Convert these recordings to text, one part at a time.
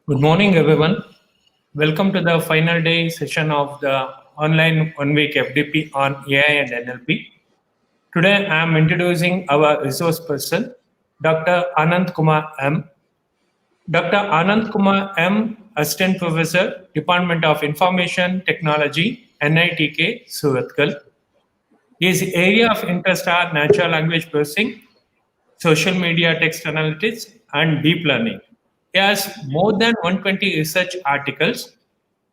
Good morning, everyone. Welcome to the final day session of the online one-week FDP on AI and NLP. Today, I am introducing our resource person, Dr. Anand Kumar M. Dr. Anand Kumar M, Assistant Professor, Department of Information Technology, NITK, Surathkal. His area of interest are natural language processing, social media text analytics, and deep learning. He has more than 120 research articles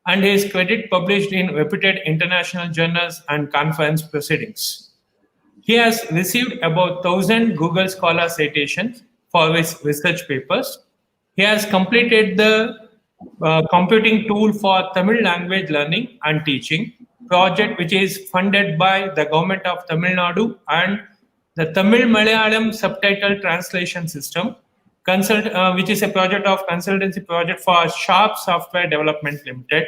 and his credit published in reputed international journals and conference proceedings. He has received about 1,000 Google Scholar citations for his research papers. He has completed the computing tool for Tamil language learning and teaching project, which is funded by the government of Tamil Nadu and the Tamil Malayalam subtitle translation system, which is a project of consultancy project for Sharp Software Development Limited.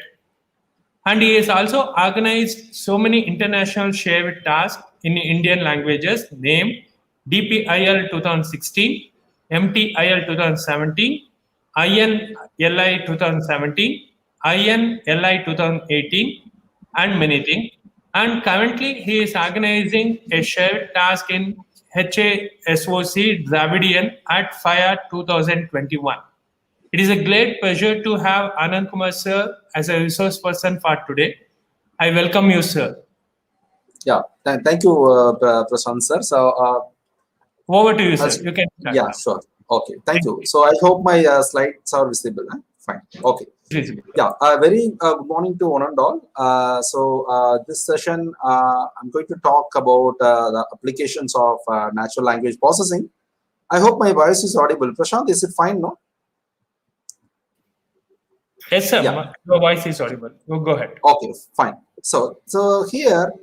And he has also organized so many international shared tasks in Indian languages, named DPIL 2016, MTIL 2017, INLI 2017, INLI 2018, and many things. And currently, he is organizing a shared task in HASOC Dravidian at FIRE 2021. It is a great pleasure to have Anand Kumar sir as a resource person for today. I welcome you, sir. Yeah, thank you, Prashant sir. So, over to you, sir. You can start. Yeah, sure. Okay, thank you. So, I hope my slides are visible. Huh? Fine. Okay. Yeah, very good morning to one and all. This session, I'm going to talk about the applications of natural language processing. I hope my voice is audible. Prashant, is it fine, no? Yes, sir. Yeah. Your voice is audible. Go ahead. Okay, fine. So here,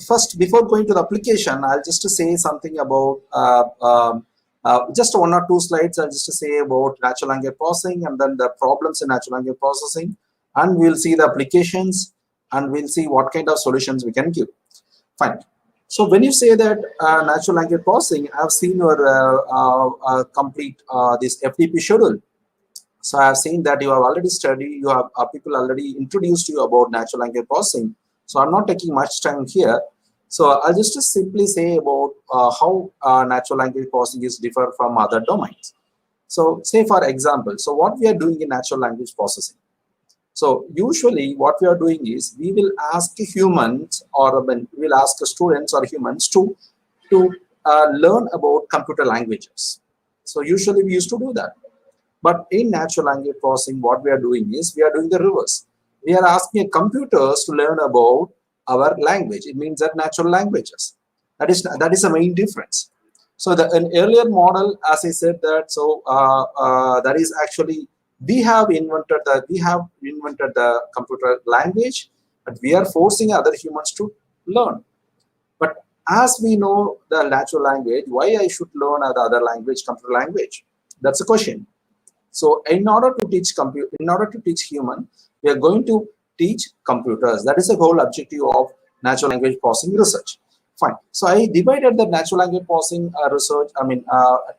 first, before going to the application, I'll just say something about just one or two slides. I'll just say about natural language processing and then the problems in natural language processing, and we'll see the applications and we'll see what kind of solutions we can give. Fine. So when you say that natural language processing, I've seen your complete this FDP schedule. So I have seen that you have already studied, you have people already introduced you about natural language processing. So I'm not taking much time here. So I'll just simply say about how natural language processing is different from other domains. So say for example, so what we are doing in natural language processing. So usually what we are doing is we will ask humans, or we will ask students or humans to learn about computer languages. So usually we used to do that. But in natural language processing, what we are doing is we are doing the reverse. We are asking computers to learn about our language. It means that natural languages. That is the main difference. So an earlier model, as I said that, so that is actually we have invented the computer language, but we are forcing other humans to learn. But as we know the natural language, why I should learn other language, computer language? That's the question. So in order to teach human, we are going to teach computers. That is the whole objective of natural language processing research. Fine. So I divided the natural language processing research,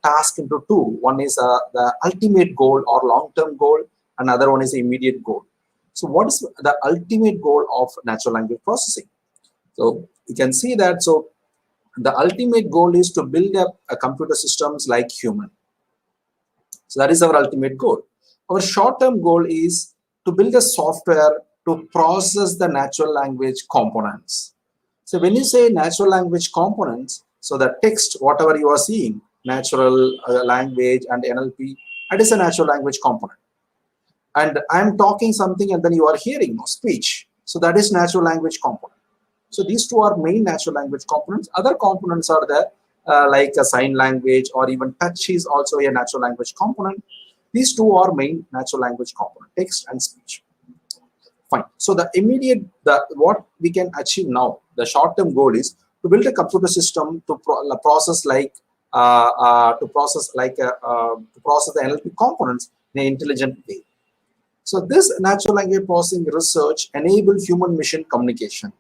task into two. One is the ultimate goal or long-term goal. Another one is the immediate goal. So what is the ultimate goal of natural language processing? So you can see that. So the ultimate goal is to build up a computer systems like human. So that is our ultimate goal. Our short-term goal is to build a software to process the natural language components. So when you say natural language components, so the text, whatever you are seeing, natural language and NLP, that is a natural language component. And I'm talking something and then you are hearing speech. So that is natural language component. So these two are main natural language components. Other components are there. Like a sign language or even touch is also a natural language component. These two are main natural language component, text and speech. Fine. So what we can achieve now, the short-term goal is to build a computer system to process the NLP components in an intelligent way. So this natural language processing research enables human-machine communication.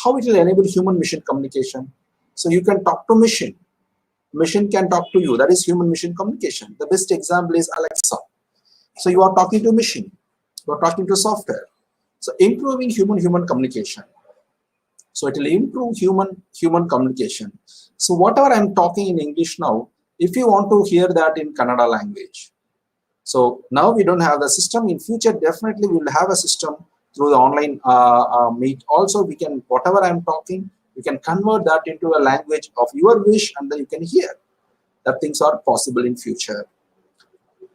How it will enable human-machine communication? So you can talk to machine. machine can talk to you. That is human-machine communication. The best example is Alexa. So you are talking to machine, you are talking to software. So improving human-human communication. So it will improve human communication. So whatever I'm talking in English now, if you want to hear that in Kannada language. So now we don't have the system. In future, definitely we will have a system through the online meet. Also, we can, whatever I'm talking, we can convert that into a language of your wish, and then you can hear that things are possible in future.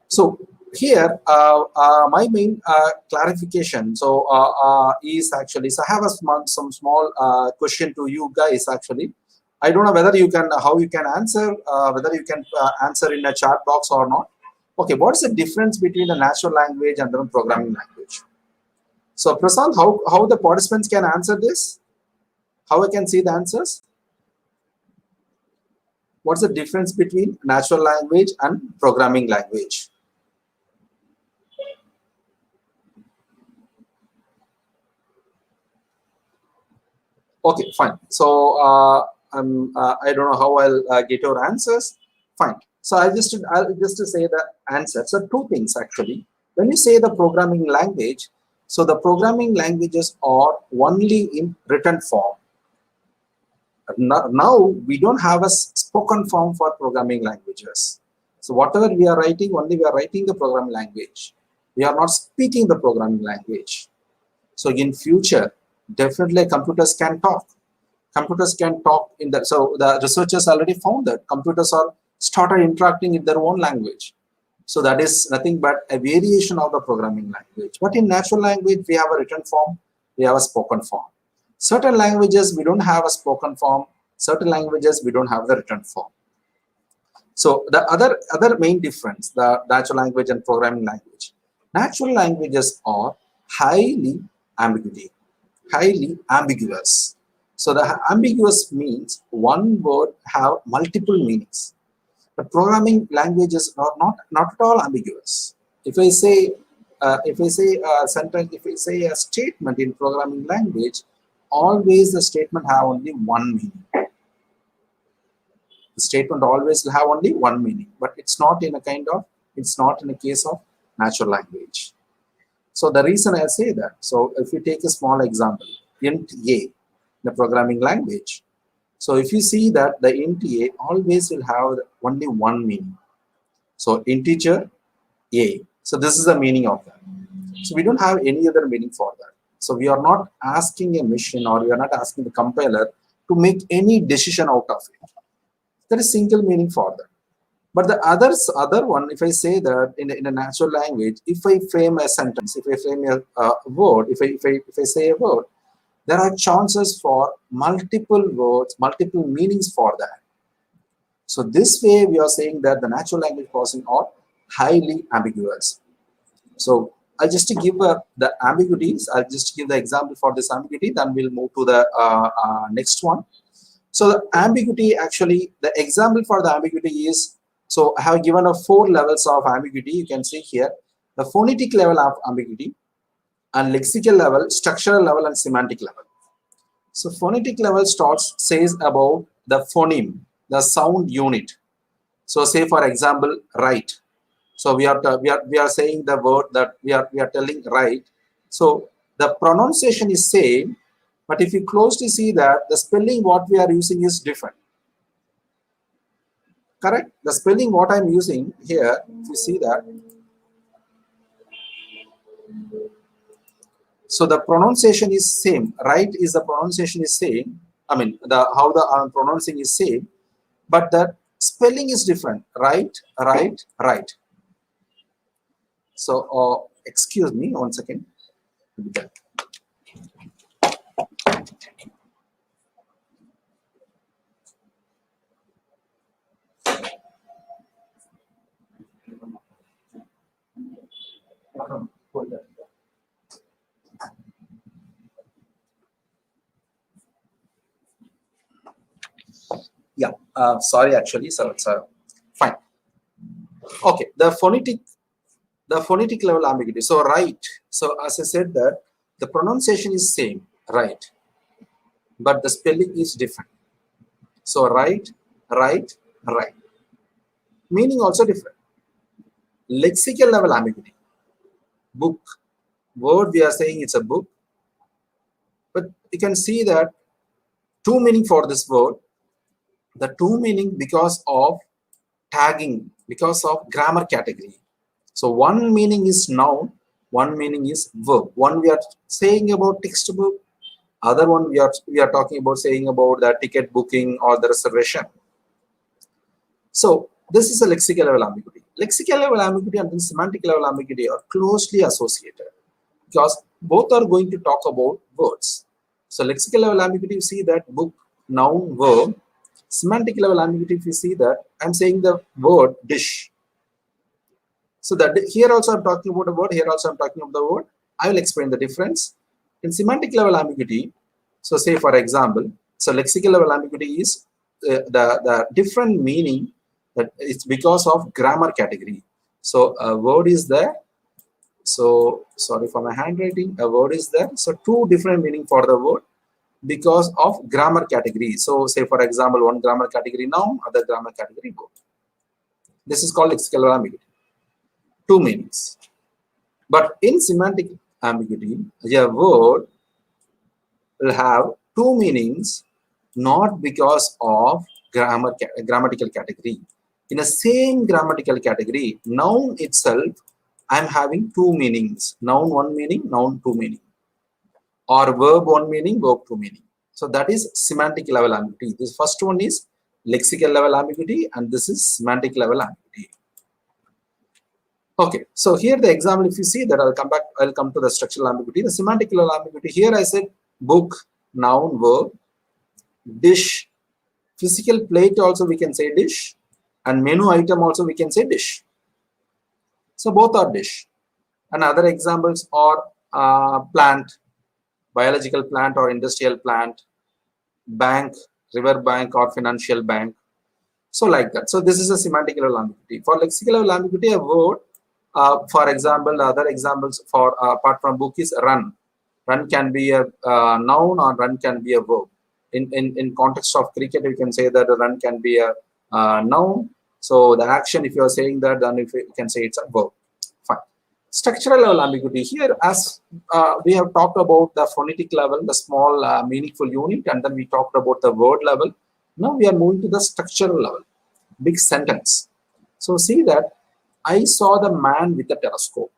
So here, my main clarification is actually, so I have some small question to you guys actually. I don't know whether you can, how you can answer, whether you can answer in a chat box or not. Okay, what's the difference between a natural language and a programming language? So Prasad, how the participants can answer this? How I can see the answers? What's the difference between natural language and programming language? Okay, fine. So I don't know how I'll get your answers. Fine. So I'll just say the answer. So two things actually. When you say the programming language, so the programming languages are only in written form. Now we don't have a spoken form for programming languages. So whatever we are writing, only we are writing the programming language. We are not speaking the programming language. So in future, definitely computers can talk. Computers can talk in that. So the researchers already found that computers are started interacting in their own language. So that is nothing but a variation of the programming language. But in natural language, we have a written form, we have a spoken form. Certain languages, we don't have a spoken form. Certain languages, we don't have the written form. So the other main difference, the natural language and programming language. Natural languages are highly ambiguous. So the ambiguous means one word have multiple meanings. But programming languages are not at all ambiguous. If I say a sentence, if I say a statement in programming language, always the statement have only one meaning. The statement always will have only one meaning, but it's not in a case of natural language. So the reason I say that, so if you take a small example, int a, the programming language. So if you see that the int a always will have only one meaning. So integer a. So this is the meaning of that. So we don't have any other meaning for that. So we are not asking a machine, or we are not asking the compiler to make any decision out of it. There is single meaning for that. But the other one, if I say that in a natural language, if I frame a sentence, if I frame a word, if I say a word, there are chances for multiple words, multiple meanings for that. So this way we are saying that the natural language processing are highly ambiguous. So I'll just give the ambiguities. I'll just give the example for this ambiguity. Then we'll move to the next one. So the ambiguity, actually, the example for the ambiguity is, so I have given 4 levels of ambiguity. You can see here the phonetic level of ambiguity, and lexical level, structural level, and semantic level. So phonetic level says about the phoneme, the sound unit. So say for example, right. So we are saying the word that we are telling right. So the pronunciation is same, but if you closely see that the spelling what we are using is different. Correct? The spelling what I'm using here, if you see that. So the pronunciation is same. Right is the pronunciation is same. I mean how the pronouncing is same, but the spelling is different. Right, right, right. So excuse me 1 second. Yeah, sorry actually, so it's fine. Okay, the phonetic level ambiguity. So right, so as I said that the pronunciation is same, right, but the spelling is different. So right, right, Right. Meaning also different. Lexical level ambiguity. Book. Word we are saying it's a book. But you can see that two meaning for this word. The two meaning because of tagging, because of grammar category. So one meaning is noun, one meaning is verb. One we are saying about textbook, other one we are talking about saying about the ticket booking or the reservation. So this is a lexical level ambiguity. Lexical level ambiguity and semantic level ambiguity are closely associated because both are going to talk about words. So lexical level ambiguity, you see that book, noun, verb. Semantic level ambiguity, if you see that I'm saying the word dish. So that here also I'm talking about a word, here also I'm talking about the word. I will explain the difference. In semantic level ambiguity, so say for example, so lexical level ambiguity is the different meaning that it's because of grammar category. So a word is there. So sorry for my handwriting. A word is there. So two different meaning for the word because of grammar category. So say for example, one grammar category noun, other grammar category verb. This is called lexical level ambiguity. Two meanings. But in semantic ambiguity, a word will have two meanings, not because of grammatical category. In the same grammatical category, noun itself, I'm having two meanings. Noun one meaning, noun two meaning. Or verb one meaning, verb two meaning. So that is semantic level ambiguity. This first one is lexical level ambiguity and this is semantic level ambiguity. Okay, so here the example, if you see that, I'll come to the structural ambiguity. The semantic level ambiguity, here I said book, noun, verb, dish, physical plate also we can say dish, and menu item also we can say dish. So both are dish. And other examples are plant, biological plant or industrial plant, bank, river bank or financial bank. So like that. So this is a semantic level ambiguity. For lexical level ambiguity, a word, for example, other examples for apart from book is run. Run can be a noun or run can be a verb. In context of cricket, you can say that a run can be a noun. So the action, if you are saying that, then if you can say it's a verb. Fine. Structural level ambiguity. Here, as we have talked about the phonetic level, the small meaningful unit, and then we talked about the word level. Now we are moving to the structural level, big sentence. So see that I saw the man with the telescope,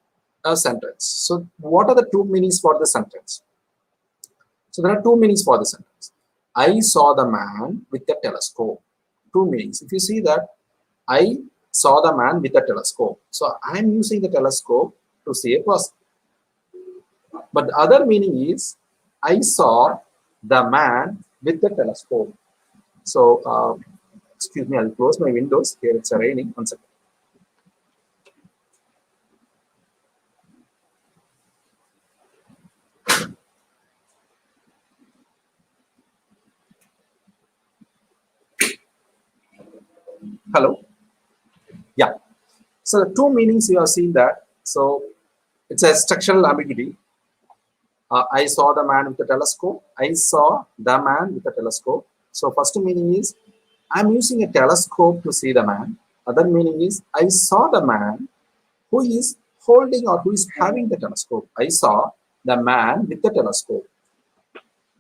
a sentence. So what are the two meanings for the sentence? So there are two meanings for the sentence. I saw the man with the telescope. Two meanings. If you see that, I saw the man with the telescope. So I am using the telescope to see a person. But the other meaning is, I saw the man with the telescope. So, excuse me, I'll close my windows. Here it's raining. One second. Hello. Yeah. So the two meanings you have seen that. So it's a structural ambiguity. I saw the man with the telescope. I saw the man with the telescope. So first meaning is, I'm using a telescope to see the man. Other meaning is, I saw the man who is holding or who is having the telescope. I saw the man with the telescope.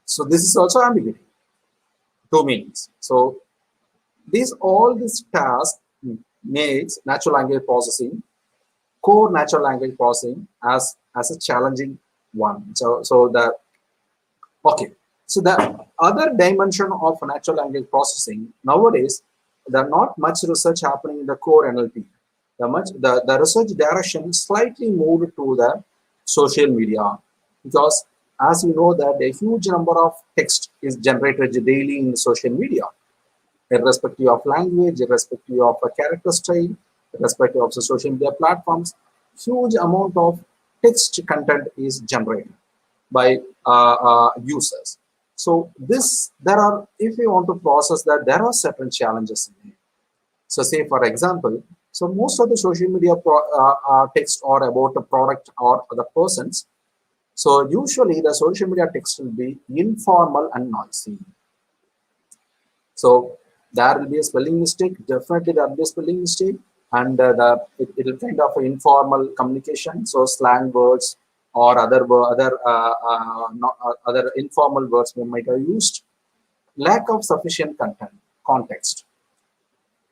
So this is also ambiguity. Two meanings. So all this task makes natural language processing, core natural language processing as a challenging one. So the other dimension of natural language processing nowadays, there are not much research happening in the core NLP. The research direction slightly moved to the social media, because as you know that a huge number of text is generated daily in social media, irrespective of language, irrespective of a character style, irrespective of the social media platforms, huge amount of text content is generated by users. So if you want to process that, there are certain challenges in it. So say for example, so most of the social media text are about the product or the persons. So usually the social media text will be informal and noisy. So There will be a spelling mistake. Definitely there will be a spelling mistake, and it will kind of informal communication. So slang words or other informal words we might have used. Lack of sufficient context.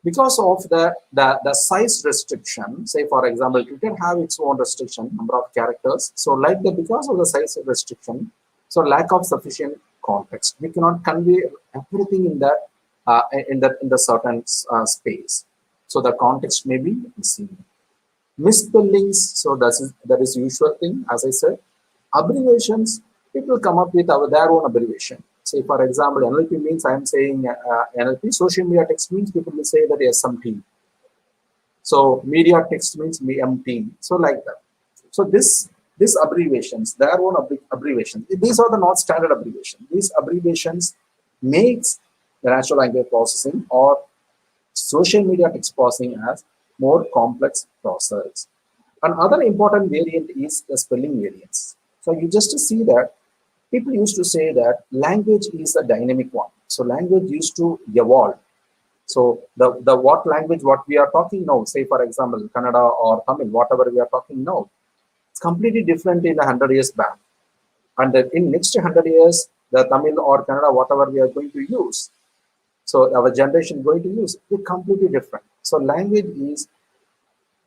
Because of the size restriction, say for example, Twitter have its own restriction, number of characters. So like that, because of the size restriction, so lack of sufficient context, we cannot convey everything in that in the certain space. So the context may be missing. Misspellings, so that is usual thing, as I said. Abbreviations, people come up with their own abbreviation. Say for example, NLP means I am saying NLP. Social media text means people will say that SMT. So media text means MT. So like that. So these abbreviations, their own abbreviations. These are the not standard abbreviations. These abbreviations makes the natural language processing or social media text processing as more complex process. Another important variant is the spelling variance. So you just see that people used to say that language is a dynamic one. So language used to evolve. So the what language what we are talking now, say for example Kannada or Tamil, whatever we are talking now, it's completely different in 100 years back. And then in next 100 years, the Tamil or Kannada, whatever we are going to use, so our generation going to use, it's completely different. So language is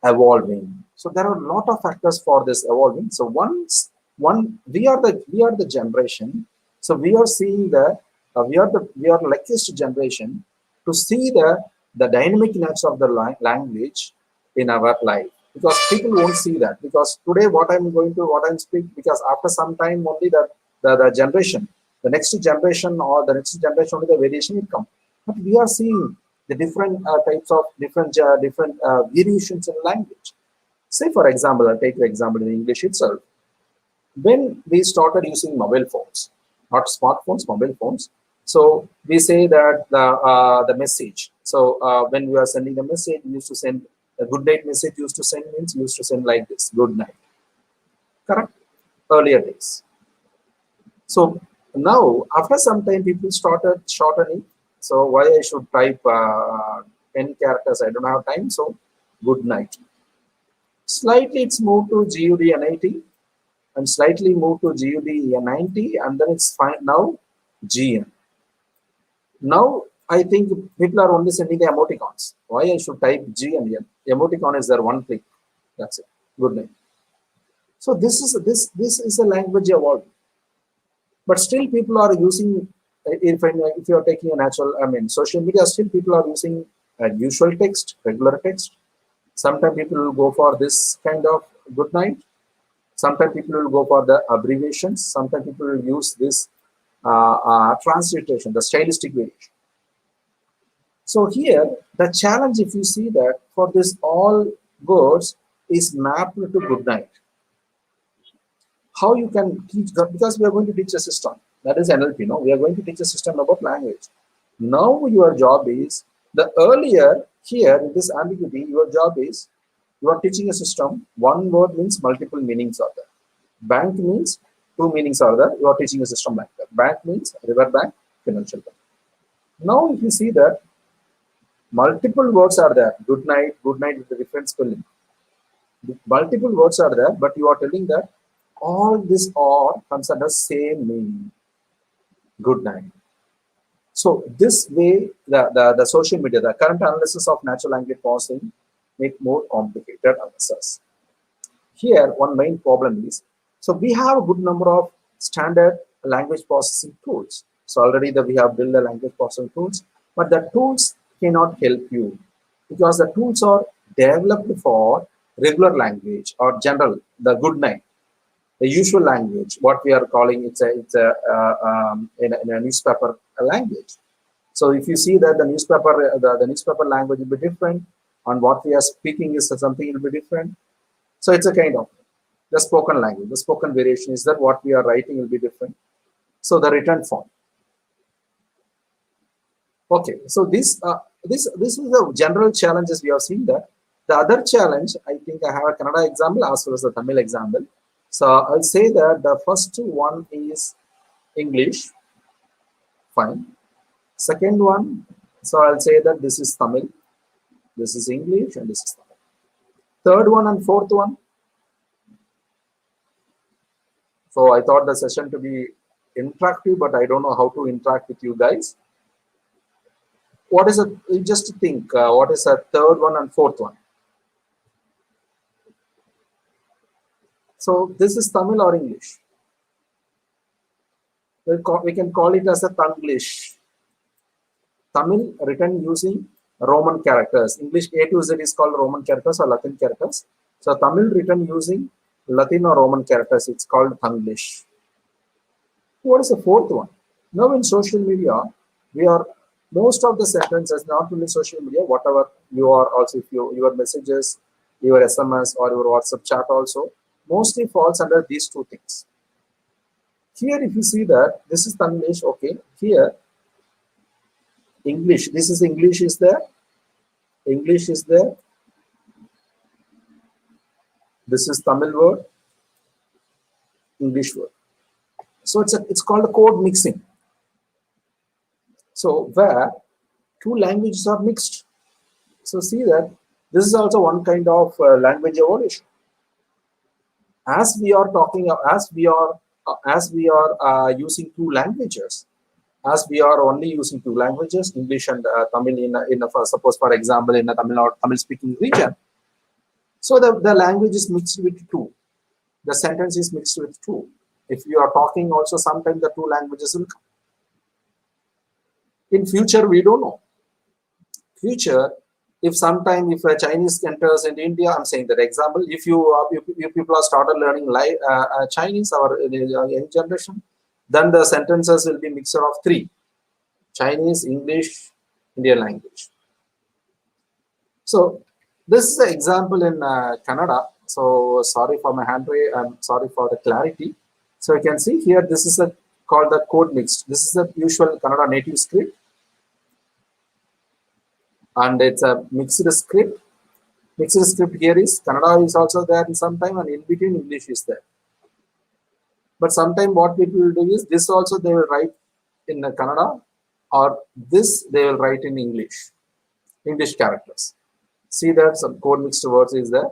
evolving. So there are a lot of factors for this evolving. So we are the generation. So we are seeing we are luckiest generation to see the dynamic nature of the language in our life, because people won't see that. Because today what I'm speaking, because after some time only the generation, the next generation only the variation will come. But we are seeing the different types of different variations in language. Say for example, I'll take the example in English itself. When we started using mobile phones, not smartphones, mobile phones. So we say that the message. So when we are sending a message, we used to send a good night message. Used to send like this: good night. Correct? Earlier days. So now, after some time, people started shortening. So why I should type 10 characters? I don't have time. So good night. Slightly it's moved to GUD and slightly moved to GUD and then it's fine now GN. Now I think people are only sending the emoticons. Why I should type G and N? Emoticon is there, one click. That's it. Good night. So this is a language evolved. But still people are using, if you are taking a natural, social media, still people are using usual text, regular text. Sometimes people will go for this kind of good night. Sometimes people will go for the abbreviations. Sometimes people will use this transliteration, the stylistic variation. So here, the challenge, if you see that for this all words is mapped to good night. How you can teach that? Because we are going to teach a system. That is NLP. No, we are going to teach a system about language. Now your job is, the earlier here in this ambiguity, your job is, you are teaching a system. One word means multiple meanings are there. Bank means two meanings are there. You are teaching a system like that. Bank means river bank, financial bank. Now if you see that multiple words are there. Good night with a different spelling. Multiple words are there, but you are telling that all this all comes under same meaning. Good night. So this way, the social media, the current analysis of natural language processing make more complicated analysis. Here, one main problem is, so we have a good number of standard language processing tools. So already we have built the language processing tools, but the tools cannot help you because the tools are developed for regular language or general, the good night, the usual language, what we are calling in a newspaper language. So if you see that the newspaper language will be different, and what we are speaking is something will be different. So it's a kind of the spoken language, the spoken variation is that what we are writing will be different. So the written form. Okay, so this is the general challenges we have seen that. The other challenge, I think I have a Kannada example as well as the Tamil example. So I'll say that the first one is English, fine. Second one So I'll say that this is Tamil, this is English, and this is Tamil. Third one and fourth one. So I thought the session to be interactive, but I don't know how to interact with you guys. What is a, just think, what is a third one and fourth one? So this is Tamil or English? We can call it as a Tanglish. Tamil written using Roman characters. English A to Z is called Roman characters or Latin characters. So Tamil written using Latin or Roman characters, it's called Tanglish. What is the fourth one? Now in social media, we are, most of the sentences, not only social media, whatever you are also, if your messages, your SMS or your WhatsApp chat also, mostly falls under these two things. Here, if you see that, this is Tanglish, okay. Here, English, this is English is there. English is there. This is Tamil word, English word. So it's called a code mixing. So where two languages are mixed. So see that this is also one kind of language evolution. As we are talking, as we are using two languages, as we are only using two languages, English and Tamil in a, suppose for example in a Tamil speaking region. So the language is mixed with two. The sentence is mixed with two. If you are talking also, sometimes the two languages will come. In future, we don't know. Future, if sometime if a Chinese enters in India, I'm saying that example, if you people are started learning Chinese or young generation, then the sentences will be mixture of three: Chinese, English, Indian language. So this is an example in Kannada. So sorry for my handwriting. I'm sorry for the clarity. So you can see here, this is called the code mixed. This is the usual Kannada native script. And it's a mixed script. Mixed script here is Kannada is also there in some time, and in between English is there. But sometimes what people will do is this also they will write in Kannada, or this they will write in English characters. See that some code mixed words is there.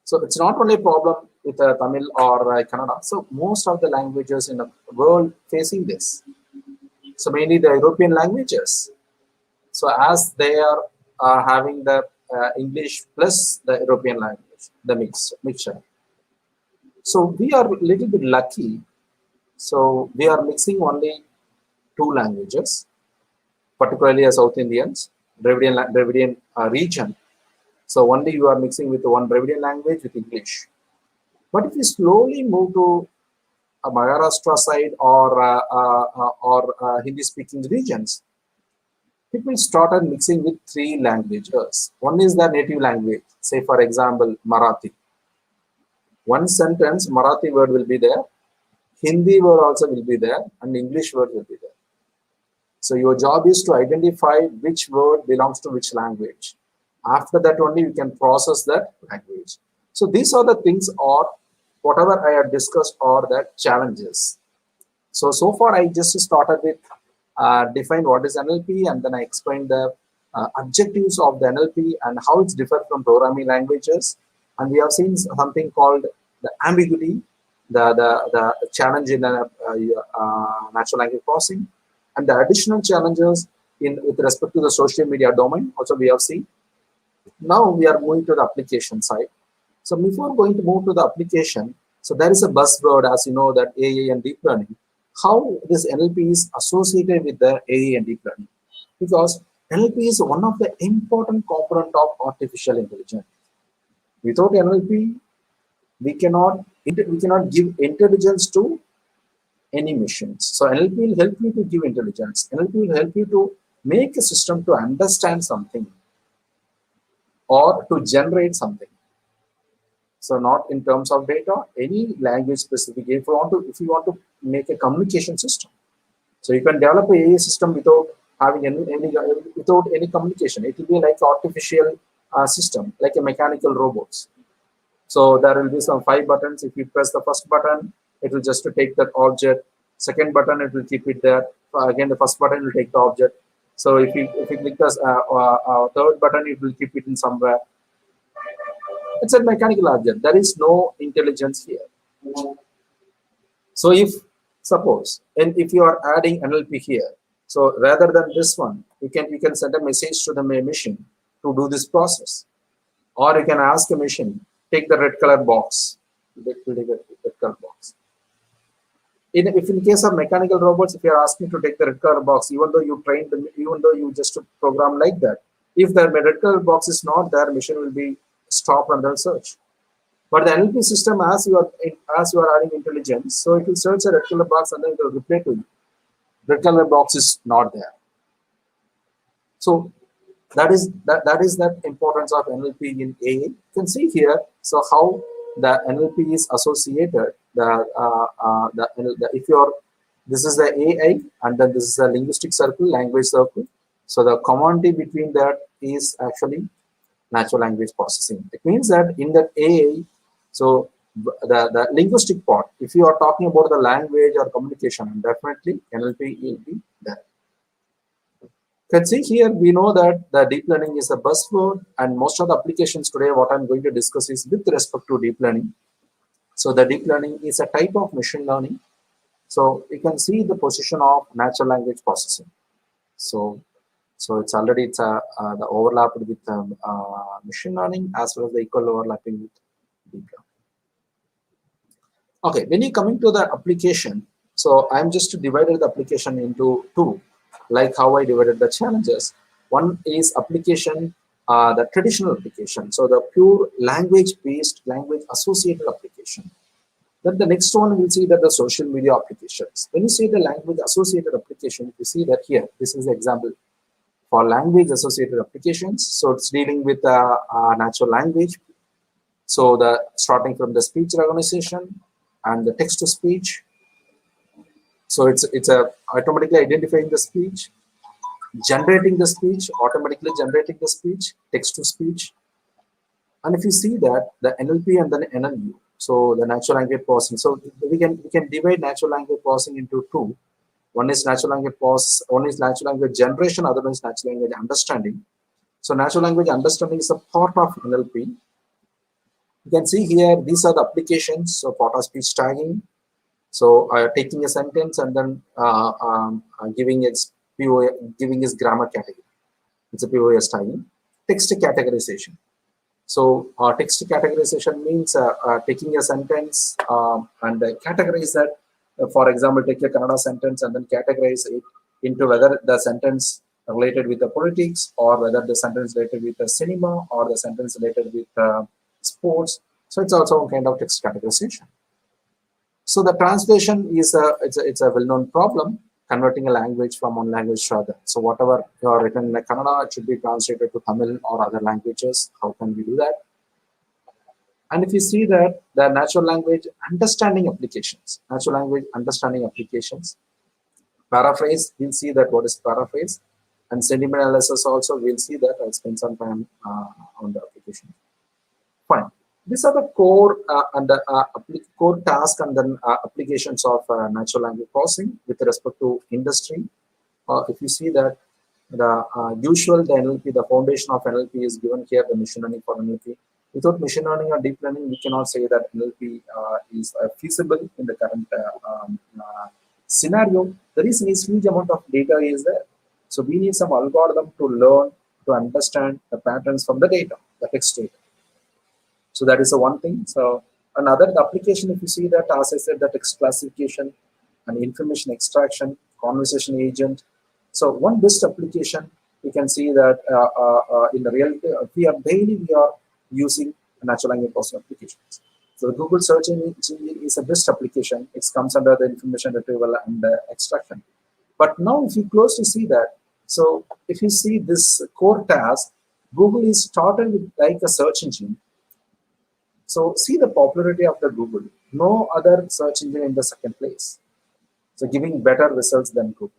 So it's not only a problem with Tamil or Kannada. So most of the languages in the world facing this. So mainly the European languages. So as they are having the English plus the European language, the mixture. So we are a little bit lucky. So we are mixing only two languages, particularly as South Indians, Dravidian region. So only you are mixing with one Dravidian language with English. But if you slowly move to Maharashtra side or Hindi-speaking regions, people started mixing with three languages. One is the native language. Say, for example, Marathi. One sentence, Marathi word will be there, Hindi word also will be there, and English word will be there. So your job is to identify which word belongs to which language. After that only you can process that language. So these are the things, or whatever I have discussed, are the challenges. So far I just started with define what is NLP, and then I explained the objectives of the NLP and how it's different from programming languages. And we have seen something called the ambiguity, the challenge in natural language processing, and the additional challenges with respect to the social media domain also we have seen. Now we are moving to the application side. So before going to move to the application, so there is a buzzword, as you know, that AI and deep learning. How this NLP is associated with the AI and deep learning? Because NLP is one of the important component of artificial intelligence. Without NLP, we cannot give intelligence to any machines. So NLP will help you to give intelligence. NLP will help you to make a system to understand something or to generate something. So not in terms of data, any language specific. If you want to make a communication system, so you can develop a AI system without having any communication. It will be like artificial system, like a mechanical robots. So there will be some 5 buttons. If you press the first button, it will just take that object Second button, it will keep it there. Again, the first button will take the object. So if you click the third button, it will keep it in somewhere. It's a mechanical object. There is no intelligence here. So if suppose, and if you are adding NLP here, so rather than this one, you can send a message to the machine to do this process, or you can ask the machine, take the red color box. It will take a red color box. If in case of mechanical robots, if you are asking to take the red color box, even though you trained them, even though you just program like that, if the red color box is not there, machine will be stopped under search. But the NLP system, as you are adding intelligence, so it will search a red color box and then it will reply to you. Red color box is not there. So that is that importance of NLP in AI. You can see here, so how the NLP is associated. If you're, this is the AI, and then this is a linguistic circle, language circle. So the commonality between that is actually natural language processing. It means that in that AI, so the linguistic part, if you are talking about the language or communication, definitely NLP will be there. You can see here, we know that the deep learning is a buzzword, and most of the applications today, what I'm going to discuss is with respect to deep learning. So the deep learning is a type of machine learning. So you can see the position of natural language processing. So it's already the overlap with machine learning as well as the equal overlapping with deep learning. Okay, when you coming to the application, so I'm just divided the application into two, like how I divided the challenges. One is application, the traditional application, so the pure language-based, language-associated application. Then the next one we'll see that the social media applications. When you see the language-associated application, you see that here, this is the example for language-associated applications. So it's dealing with natural language. So the starting from the speech recognition and the text-to-speech. So it's automatically identifying the speech, generating the speech, automatically generating the speech, text-to-speech. And if you see that the NLP and then NLU, so the natural language processing. So we can divide natural language processing into two. One is natural language process, one is natural language generation, other one is natural language understanding. So natural language understanding is a part of NLP. You can see here, these are the applications. So part of speech tagging. So taking a sentence and then giving its POA, giving its grammar category. It's a POS tagging. Text categorization. So text categorization means taking a sentence and categorize that. For example, take a Kannada sentence and then categorize it into whether the sentence related with the politics, or whether the sentence related with the cinema, or the sentence related with sports. So it's also a kind of text categorization. So the translation is it's a well-known problem, converting a language from one language to other. So whatever you are written in Kannada, it should be translated to Tamil or other languages. How can we do that? And if you see that the natural language understanding applications, paraphrase, we'll see that what is paraphrase, and sentiment analysis also, we'll see that. I'll spend some time on the application. Fine. These are the core and the core task and then applications of natural language processing with respect to industry. If you see that the NLP, the foundation of NLP is given here, the machine learning for NLP. Without machine learning or deep learning, we cannot say that NLP is feasible in the current scenario. The reason is huge amount of data is there. So we need some algorithm to learn, to understand the patterns from the data, the text data. So that is the one thing. So another application, if you see that, as I said, the text classification and information extraction, conversation agent. So one best application, you can see that in the reality, we are using natural language processing applications. So the Google search engine is a best application. It comes under the information retrieval and extraction. But now if you closely see that, so if you see this core task, Google is started with like a search engine. So see the popularity of the Google. No other search engine in the second place. So giving better results than Google.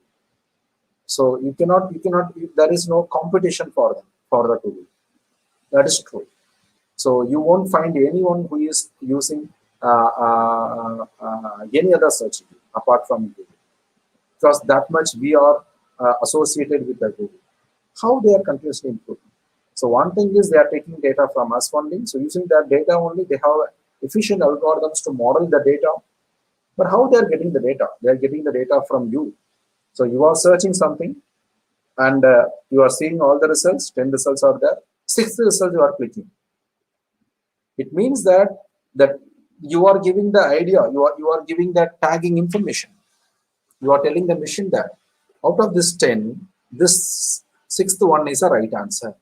So you cannot, there is no competition for them, for the Google. That is true. So you won't find anyone who is using any other search engine. apart from Google, because that much we are associated with the Google. How they are continuously improving. So one thing is they are taking data from us only. So using that data only, they have efficient algorithms to model the data. But how they are getting the data? They are getting the data from you. So you are searching something, and you are seeing all the results. 10 results are there. 6th result you are clicking. It means that you are giving the idea. You are giving that tagging information. You are telling the machine that out of this 10, this 6th one is a right answer.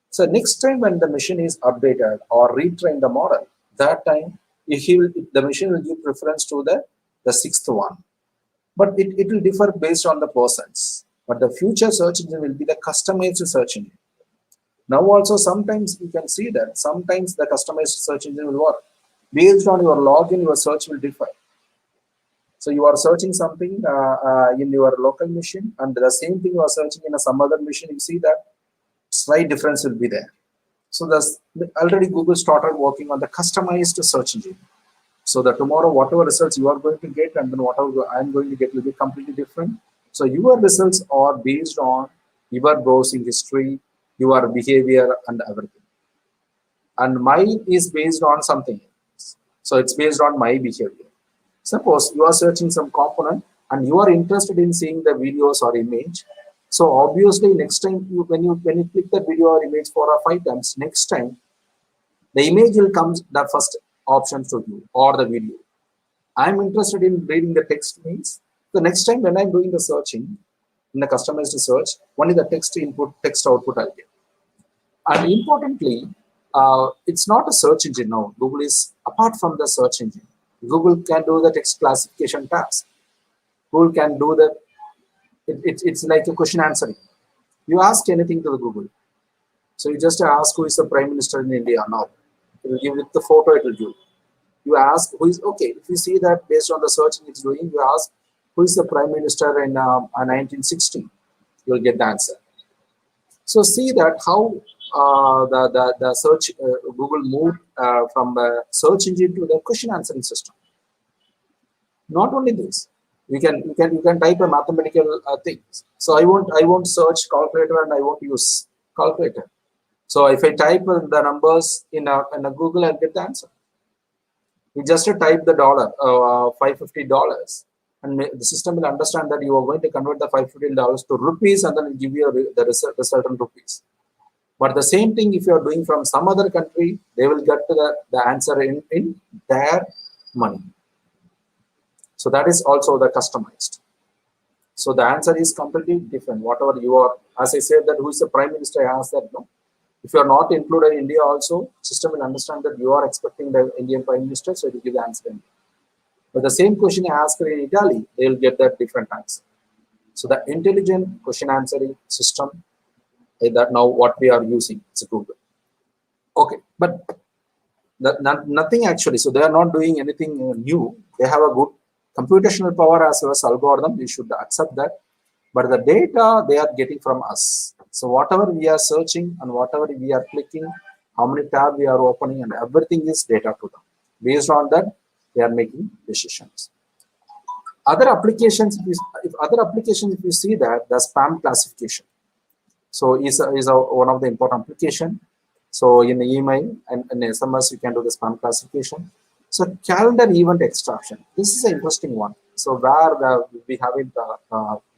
So next time when the machine is updated or retrain the model, that time the machine will give preference to the 6th one. But it will differ based on the persons. But the future search engine will be the customized search engine. Now also sometimes you can see that sometimes the customized search engine will work. Based on your login, your search will differ. So you are searching something in your local machine, and the same thing you are searching in some other machine, you see that slight difference will be there. So already Google started working on the customized search engine. So that tomorrow, whatever results you are going to get and then whatever I'm going to get will be completely different. So your results are based on your browsing history, your behavior, and everything. And mine is based on something else. So it's based on my behavior. Suppose you are searching some component and you are interested in seeing the videos or image. So obviously next time when you click the video or image 4 or 5 times, next time the image will come the first option to you or the video. I'm interested in reading the text means the next time when I'm doing the searching in the customized search, only the text input, text output I'll get. And importantly, it's not a search engine now. Google is apart from the search engine. Google can do the text classification task. Google can do the, it's like a question answering. You ask anything to the Google. So you just ask who is the Prime Minister in India now. It will give it the photo, it will give. You ask who is, okay, if you see that based on the searching it's doing, you ask who is the Prime Minister in 1960, you will get the answer. So see that how the search Google moved from the search engine to the question answering system. Not only this, you can type a mathematical things. So I won't search calculator and I won't use calculator. So if I type the numbers in a Google, I'll get the answer. You just type the dollar, $550, and the system will understand that you are going to convert the $550 to rupees, and then it will give you the result in rupees. But the same thing, if you are doing from some other country, they will get to the answer in their money. So that is also the customized. So the answer is completely different. Whatever you are, as I said, that who is the Prime Minister, I asked that no. If you are not included in India also, system will understand that you are expecting the Indian Prime Minister, so it will give the answer. But the same question I asked in Italy, they will get that different answer. So the intelligent question answering system is that now what we are using, it's Google. Okay, but nothing actually. So they are not doing anything new. They have a good computational power as well as algorithm. We should accept that. But the data they are getting from us. So whatever we are searching and whatever we are clicking, how many tabs we are opening, and everything is data to them. Based on that, they are making decisions. Other applications, if you see that, the spam classification. So is one of the important application. So in email and SMS, you can do the spam classification. So calendar event extraction. This is an interesting one. So where we haven't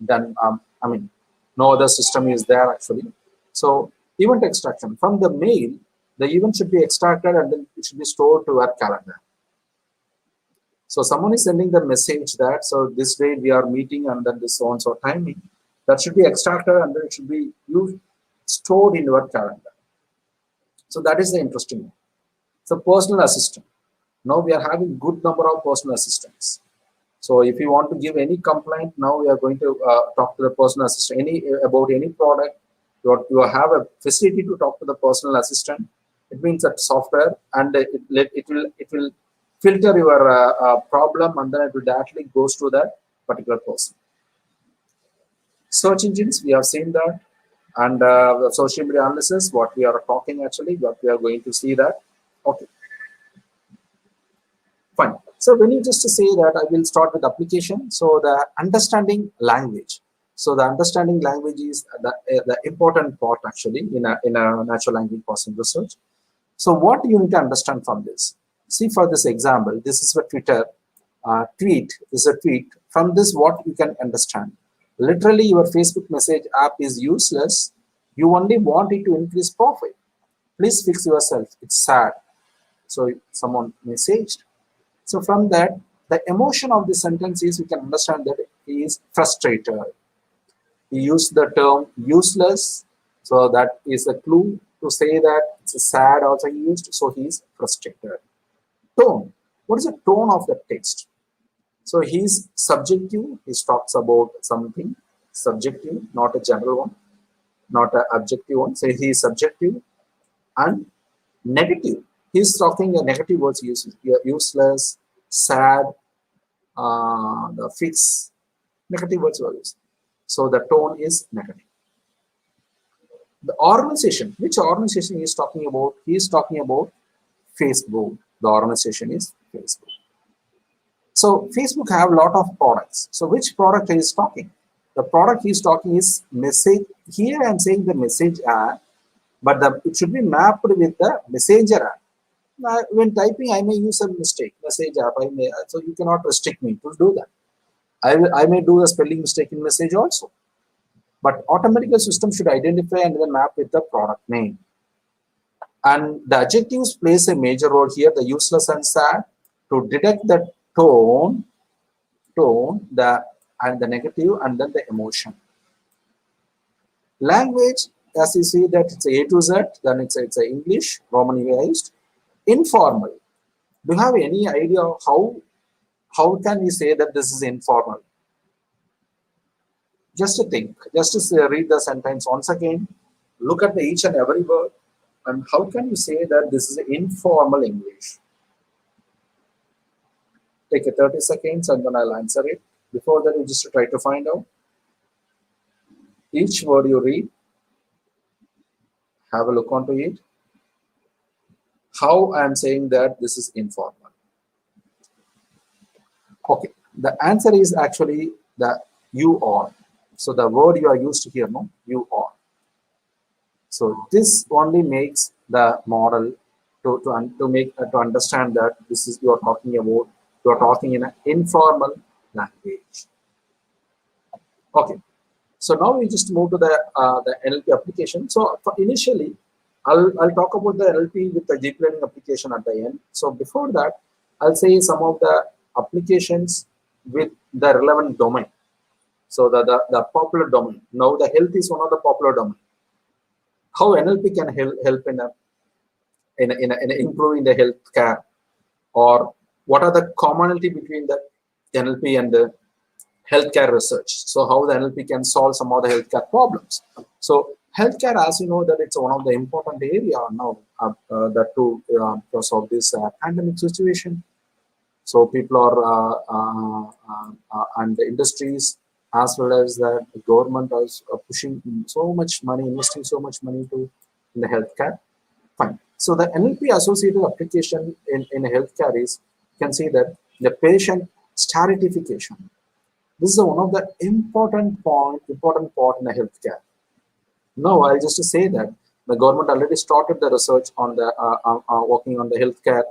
done, I mean, no other system is there actually. So event extraction from the mail, the event should be extracted and then it should be stored to our calendar. So someone is sending the message that, so this day we are meeting and then this so-and-so timing, that should be extracted and then it should be stored in your calendar. So that is the interesting one. So personal assistant. Now we are having good number of personal assistants. So if you want to give any complaint, now we are going to talk to the personal assistant about any product. You have a facility to talk to the personal assistant. It means that software, and it will filter your problem, and then it will directly goes to that particular person. Search engines, we have seen that, and the social media analysis, what we are talking actually, what we are going to see that. Okay, fine. So when you just say that, I will start with application. So the understanding language. So the understanding language is the important part actually in a natural language processing research. So what you need to understand from this? See, for this example, this is a Twitter tweet. This is a tweet. From this, what you can understand? Literally, your Facebook message app is useless. You only want it to increase profit. Please fix yourself. It's sad. So someone messaged. So from that, the emotion of the sentence is, we can understand that he is frustrated. He used the term useless. So that is a clue to say that it's a sad also he used. So he is frustrated. Tone. What is the tone of the text? So he's subjective. He talks about something subjective, not a general one, not an objective one. So he is subjective and negative. He's talking the negative words, useless, sad, the fix, negative words were used. So the tone is negative. The organization, which organization he is talking about? He is talking about Facebook. The organization is Facebook. So Facebook have a lot of products. So which product he is talking? The product he is talking is message. Here I am saying the message app, but it should be mapped with the messenger app. When typing, I may use a mistake. Message app, so you cannot restrict me to do that. I may do a spelling mistake in message also. But automatically system should identify and then map with the product name. And the adjectives plays a major role here, the useless and sad, to detect the tone, and the negative, and then the emotion. Language, as you see that it's A to Z, then it's a English, Romanized. Informal. Do you have any idea of how can we say that this is informal? Just to think, just to read the sentence once again, look at each and every word, and how can you say that this is informal English? Take a 30 seconds and then I'll answer it. Before that, you just try to find out. Each word you read, have a look onto it. How I am saying that this is informal. Okay, the answer is actually the you are. So the word you are used to here, no, you are. So this only makes the model to understand that this is you are talking about. You are talking in an informal language. Okay. So now we just move to the NLP application. So initially, I'll talk about the NLP with the deep learning application at the end. So before that, I'll say some of the applications with the relevant domain. So the popular domain. Now the health is one of the popular domain. How NLP can help in improving the health care, or what are the commonality between the NLP and the healthcare research? So how the NLP can solve some of the healthcare problems. So healthcare, as you know, that it's one of the important area now because of this pandemic situation. So people are and the industries as well as the government is pushing so much money, investing so much money in the healthcare. Fine. So the NLP associated application in healthcare is, you can see that the patient stratification. This is one of the important part in the healthcare. Now, I'll just say that the government already started the research on the working on the healthcare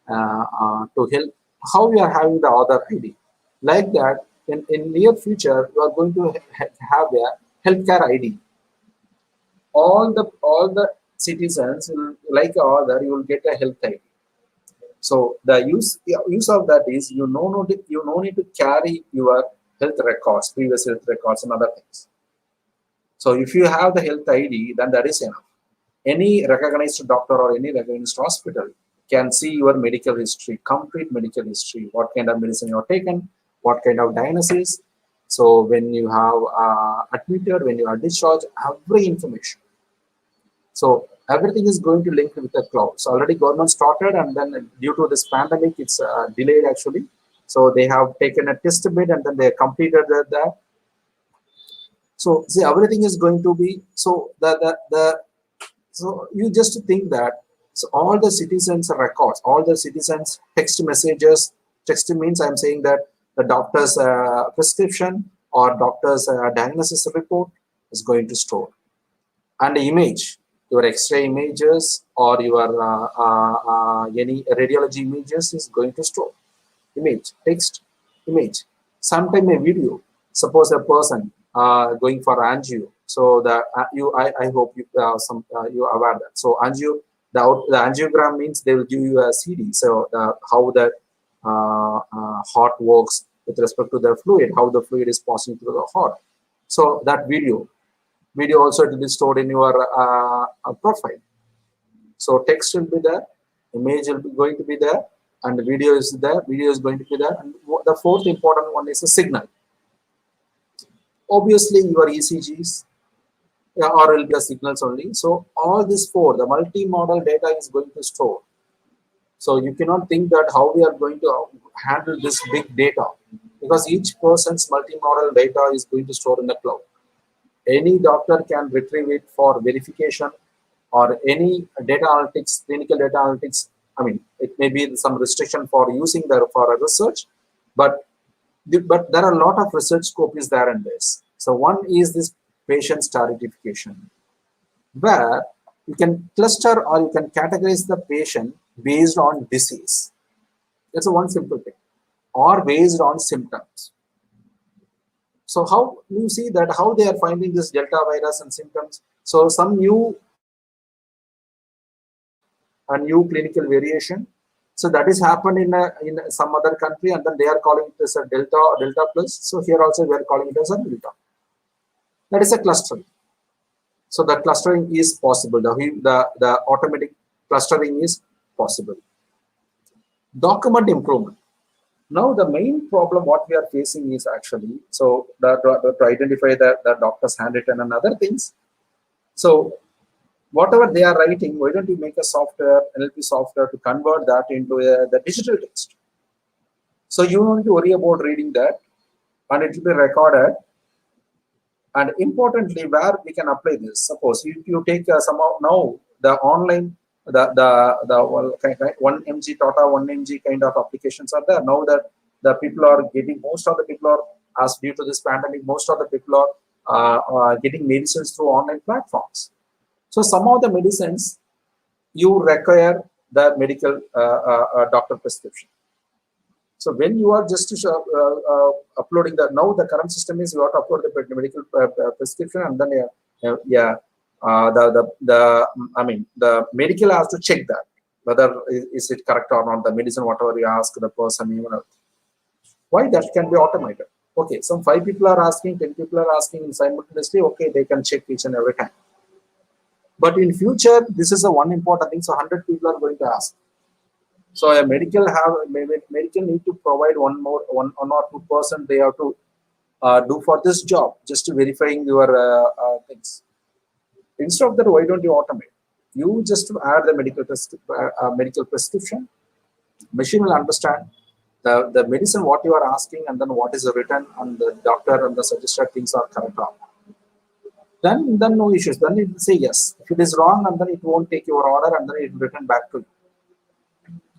to help how we are having the other ID. Like that, in near future, you are going to have a healthcare ID. All the citizens will, like other, you will get a health ID. So the use of that is you no need to carry your health records, previous health records, and other things. So if you have the health ID, then that is enough. Any recognized doctor or any recognized hospital can see your medical history, complete medical history, what kind of medicine you have taken, what kind of diagnosis. So when you have admitted, when you are discharged, every information. So everything is going to link with the cloud. So already government started, and then due to this pandemic, it's delayed actually. So they have taken a test bed and then they completed that. So see, everything is going to be so so you just think that so all the citizens records, all the citizens text messages, Text means I'm saying that the doctor's prescription or doctor's diagnosis report is going to store. And image, your X-ray images or your any radiology images is going to store. Image, text, image. Sometime a video. Suppose a person going for angio. So the I hope you you are aware that. So angio, the angiogram means they will give you a CD. So how the heart works with respect to the fluid, how the fluid is passing through the heart. So that video also it will be stored in your profile. So text will be there, image will be going to be there, and the video is there. Video is going to be there. And the fourth important one is a signal. Obviously, your ECGs or will be the signals only. So all these four, the multi-modal data is going to store. So you cannot think that how we are going to handle this big data, because each person's multi-modal data is going to store in the cloud. Any doctor can retrieve it for verification, or any data analytics, clinical data analytics. I mean, it may be some restriction for using that for a research, but there are a lot of research scope is there in this. So one is this patient stratification, where you can cluster or you can categorize the patient based on disease. That's a one simple thing, or based on symptoms. So how you see that how they are finding this Delta virus and symptoms? So some new clinical variation. So that is happened in some other country, and then they are calling it as a Delta plus. So here also we are calling it as a Delta. That is a clustering. So the clustering is possible. The automatic clustering is possible. Document improvement. Now the main problem what we are facing is actually, so to identify the doctor's handwritten and other things. So whatever they are writing, why don't you make a software, NLP software, to convert that into the digital text? So you don't need to worry about reading that, and it will be recorded. And importantly, where we can apply this, suppose if you take somehow now the online, the 1 mg Tata 1 mg kind of applications are there. Now that the people are getting, most of the people are, as due to this pandemic, most of the people are getting medicines through online platforms. So some of the medicines you require the medical doctor prescription. So when you are just uploading now the current system is you have to upload the medical prescription, and then the medical has to check that whether is it correct or not, the medicine whatever you ask the person, even why that can be automated. Okay, some 5 people are asking, 10 people are asking simultaneously. Okay, they can check each and every time. But in future, this is the one important thing. So 100 people are going to ask. So a medical need to provide one or 2% they have to do for this job, just to verifying your things. Instead of that, why don't you automate? You just add the medical prescription. Machine will understand the medicine what you are asking, and then what is written, and the doctor and the suggested things are correct. Then no issues. Then it will say yes. If it is wrong, and then it won't take your order, and then it will return back to you.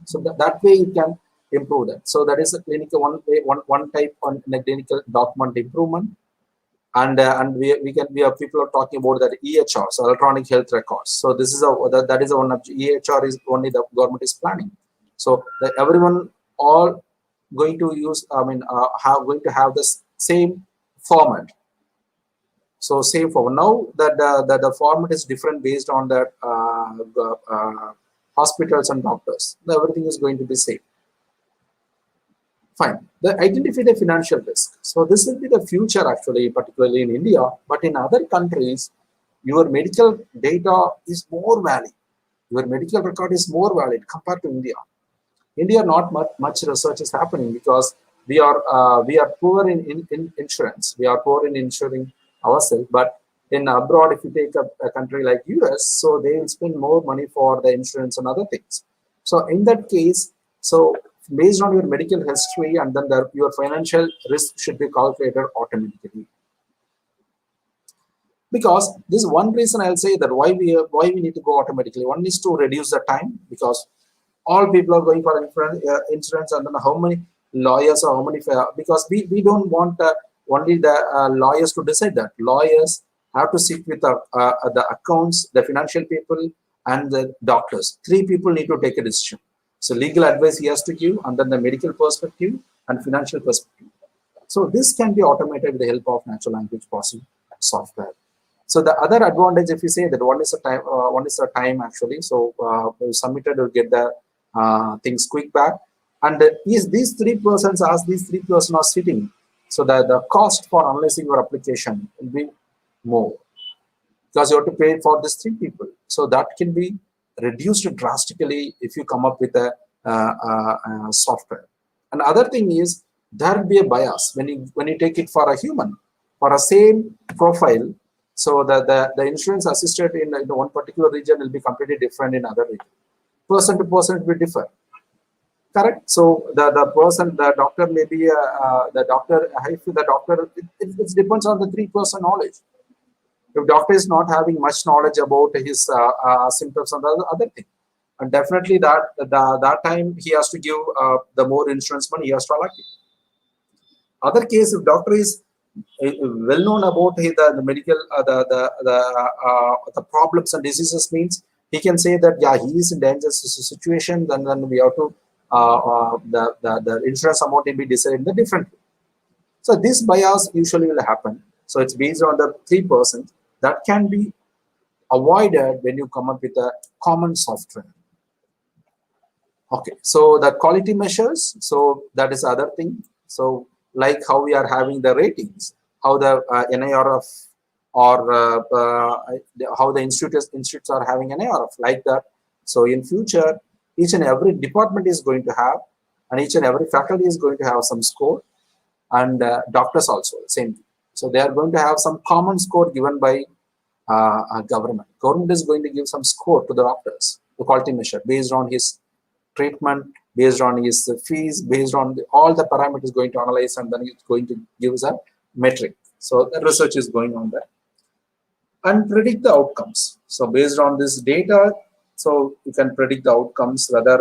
So that way you can improve that. So that is a clinical one type on the clinical document improvement, and we have people are talking about that EHR, so electronic health records. So this is that is one of EHR is only the government is planning. So everyone all going to use, going to have this same format. So same format. Now that the format is different based on that hospitals and doctors. Everything is going to be same. Fine. Identify the financial risk. So this will be the future actually, particularly in India. But in other countries, your medical data is more valid. Your medical record is more valid compared to India. India, not much research is happening because we are poor in insurance. We are poor in insuring ourselves. But in abroad, if you take a country like US, so they will spend more money for the insurance and other things. So in that case, so based on your medical history, and then your financial risk should be calculated automatically. Because this is one reason I'll say that why we need to go automatically. One is to reduce the time, because all people are going for insurance, and then how many lawyers or how many, because we don't want only the lawyers to decide that. Lawyers have to sit with the accounts, the financial people, and the doctors. Three people need to take a decision. So legal advice he has to give, and then the medical perspective and financial perspective. So this can be automated with the help of natural language processing software. So the other advantage, if you say that one is the time actually. So submitted will get the things quick back. And is these three persons, as these three persons are sitting, so that the cost for analyzing your application will be more, because you have to pay for these three people. So that can be reduced drastically if you come up with a software. Another thing is there will be a bias when you take it for a human, for a same profile. So the insurance assisted in one particular region will be completely different in other region. Person to person will be different. Correct. So the doctor may be the doctor. If the doctor, it depends on the three-person knowledge. If doctor is not having much knowledge about his symptoms and the other thing, and definitely that time he has to give the more insurance money he has to allocate. Other case, if doctor is well known about the medical the problems and diseases, means he can say that yeah, he is in dangerous situation, then we have to the insurance amount will be decided in the different way. So this bias usually will happen. So it's based on the 3% that can be avoided when you come up with a common software. Okay, so the quality measures, so that is other thing. So like how we are having the ratings, how the NIRF or how the institutes are having NIRF, like that. So in future, each and every department is going to have, and each and every faculty is going to have some score, and doctors also same thing. So they are going to have some common score given by government. Government is going to give some score to the doctors, the quality measure based on his treatment, based on his fees, based on all the parameters going to analyze, and then it's going to give us a metric. So the research is going on there. And predict the outcomes. So based on this data, so you can predict the outcomes, whether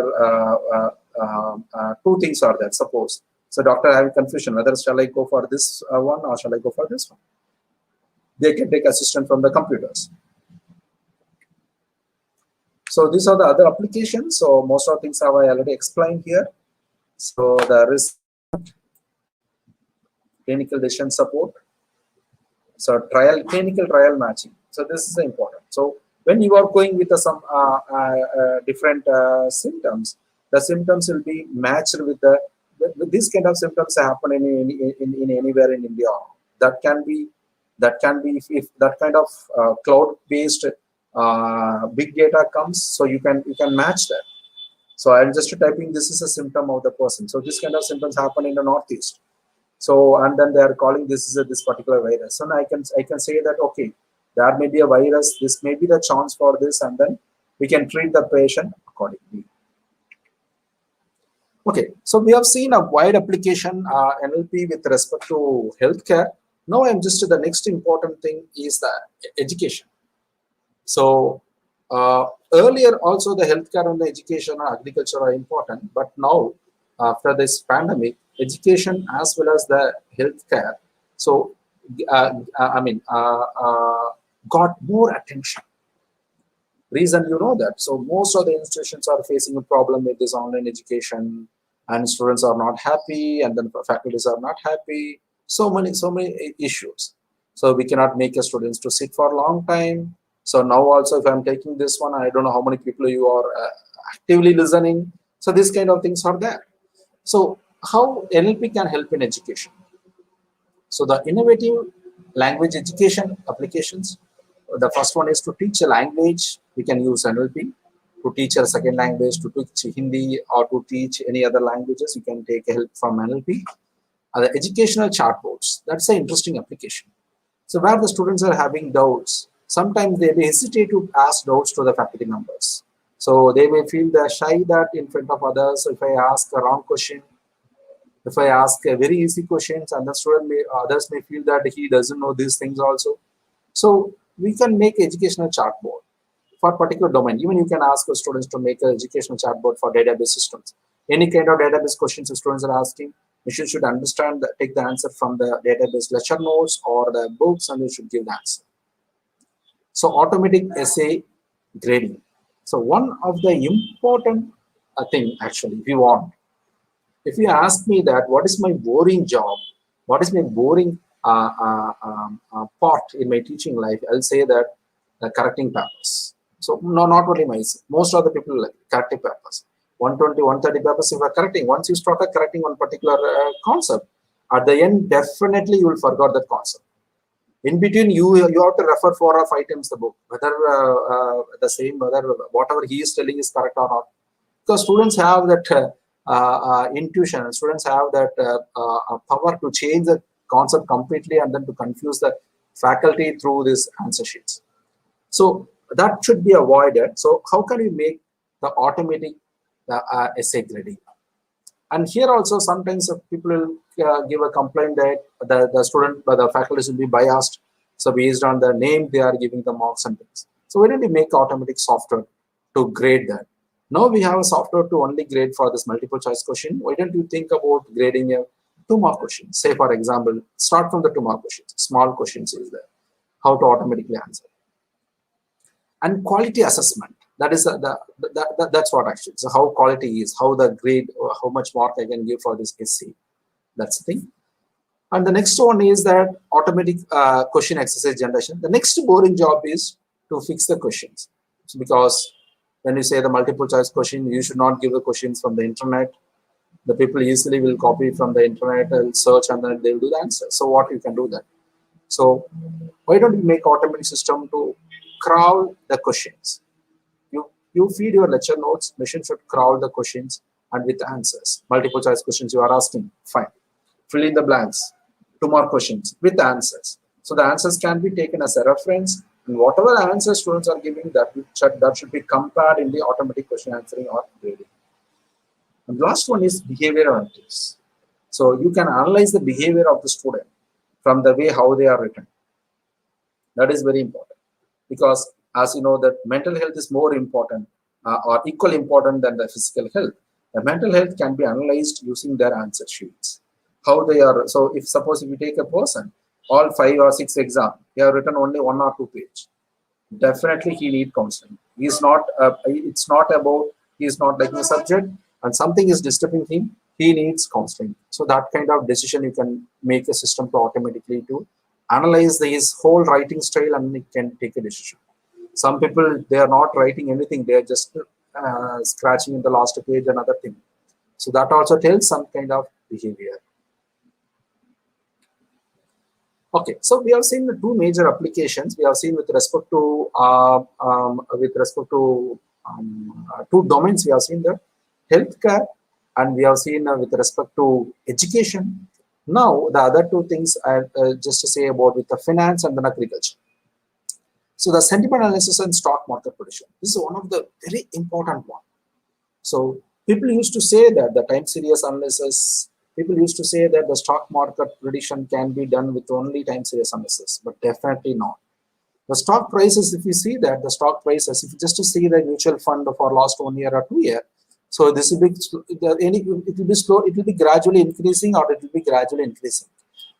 two things are there, suppose. So doctor having confusion, whether shall I go for this one or shall I go for this one? They can take assistance from the computers. So these are the other applications. So most of the things have I already explained here. So there is clinical decision support. So clinical trial matching. So this is important. So when you are going with some different symptoms, the symptoms will be matched with these kind of symptoms happen in anywhere in India. That can be if that kind of cloud-based big data comes, so you can match that. So I'm just typing this is a symptom of the person. So this kind of symptoms happen in the Northeast. So and then they are calling this is this particular virus, and I can say that okay, there may be a virus. This may be the chance for this, and then we can treat the patient accordingly. Okay, so we have seen a wide application NLP with respect to healthcare. Now I'm just the next important thing is the education. So earlier also the healthcare and the education and agriculture are important, but now after this pandemic, education as well as the healthcare, so got more attention. Reason you know that. So most of the institutions are facing a problem with this online education, and students are not happy, and then faculties are not happy. So many issues. So we cannot make a students to sit for a long time. So now also if I'm taking this one, I don't know how many people you are actively listening. So this kind of things are there. So how NLP can help in education? So the innovative language education applications. The first one is to teach a language. We can use NLP. To teach a second language, to teach Hindi, or to teach any other languages, you can take help from NLP. The educational chatbots, that's an interesting application. So where the students are having doubts, sometimes they may hesitate to ask doubts to the faculty members. So they may feel they're shy that in front of others, if I ask a wrong question, if I ask a very easy questions, and the others may feel that he doesn't know these things also. So we can make educational chatbot for particular domain. Even you can ask the students to make an educational chatbot for database systems. Any kind of database questions the students are asking, machine should understand, take the answer from the database lecture notes or the books, and you should give the answer. So automatic essay grading. So one of the important thing actually we want, if you ask me that what is my boring job, what is my boring part in my teaching life, I'll say that correcting papers. So no, not only myself, most of the people like correcting papers. 120, 130 papers if you are correcting. Once you start correcting one particular concept, at the end, definitely you will forget that concept. In between, you have to refer 4 or 5 times the book, whether the same, whether whatever he is telling is correct or not. Because students have that intuition, students have that power to change the concept completely and then to confuse the faculty through these answer sheets. So that should be avoided. So how can we make the automatic essay grading? And here also sometimes people will give a complaint that the faculty will be biased. So based on the name, they are giving the marks and things. So why don't we make automatic software to grade that? Now we have a software to only grade for this multiple choice question. Why don't you think about grading a 2-mark question? Say for example, start from the 2-mark questions. Small questions is there. How to automatically answer. And quality assessment. That is that's what actually. So how quality is, how the grade, or how much mark I can give for this essay. That's the thing. And the next one is that automatic question exercise generation. The next boring job is to fix the questions. So because when you say the multiple choice question, you should not give the questions from the internet. The people easily will copy from the internet and search, and then they'll do the answer. So what you can do that? So why don't we make automatic system to crawl the questions? You feed your lecture notes, machine should crawl the questions and with answers. Multiple choice questions you are asking, fine. Fill in the blanks, 2 more questions with answers. So the answers can be taken as a reference, and whatever answers students are giving, that should be compared in the automatic question answering or grading. And last one is behavior analytics. So you can analyze the behavior of the student from the way how they are written. That is very important, because as you know that mental health is more important or equally important than the physical health. The mental health can be analyzed using their answer sheets. How they are. So if suppose if you take a person, all 5 or 6 exam, they have written only 1 or 2 page. Definitely he need counseling. He's not. It's not about he's not liking the subject and something is disturbing him. He needs counseling. So that kind of decision you can make a system to automatically to analyze his whole writing style and it can take a decision. Some people, they are not writing anything. They are just scratching in the last page another thing. So that also tells some kind of behavior. Okay, so we have seen the 2 major applications. We have seen with respect to 2 domains. We have seen the healthcare, and we have seen with respect to education. Now the other 2 things are just to say about with the finance and then agriculture. So the sentiment analysis and stock market prediction. This is one of the very important one. So people used to say that the time series analysis, people used to say that the stock market prediction can be done with only time series analysis, but definitely not. The stock prices, if you see that the stock prices, if you just to see the mutual fund for last 1 year or 2 years, so this will be it will be slow, it will be gradually increasing or it will be gradually increasing.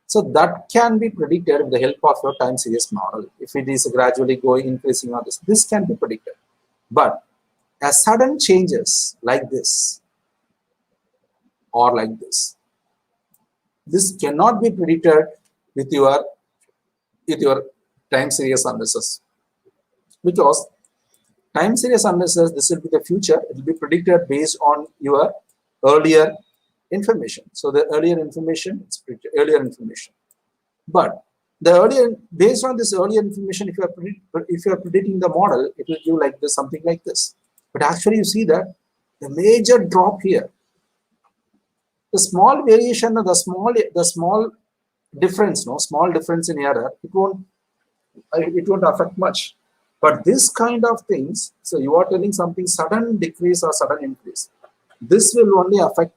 So that can be predicted with the help of your time series model. If it is gradually going increasing or this can be predicted. But as sudden changes like this or like this cannot be predicted with your time series analysis, because time series analysis, this will be the future. It will be predicted based on your earlier information. So the earlier information, it's earlier information. But the earlier, based on this earlier information, if you are predicting the model, it will give like this, something like this. But actually, you see that the major drop here, the small variation, or the small difference, small difference in error, it won't affect much. But this kind of things, so you are telling something sudden decrease or sudden increase, this will only affect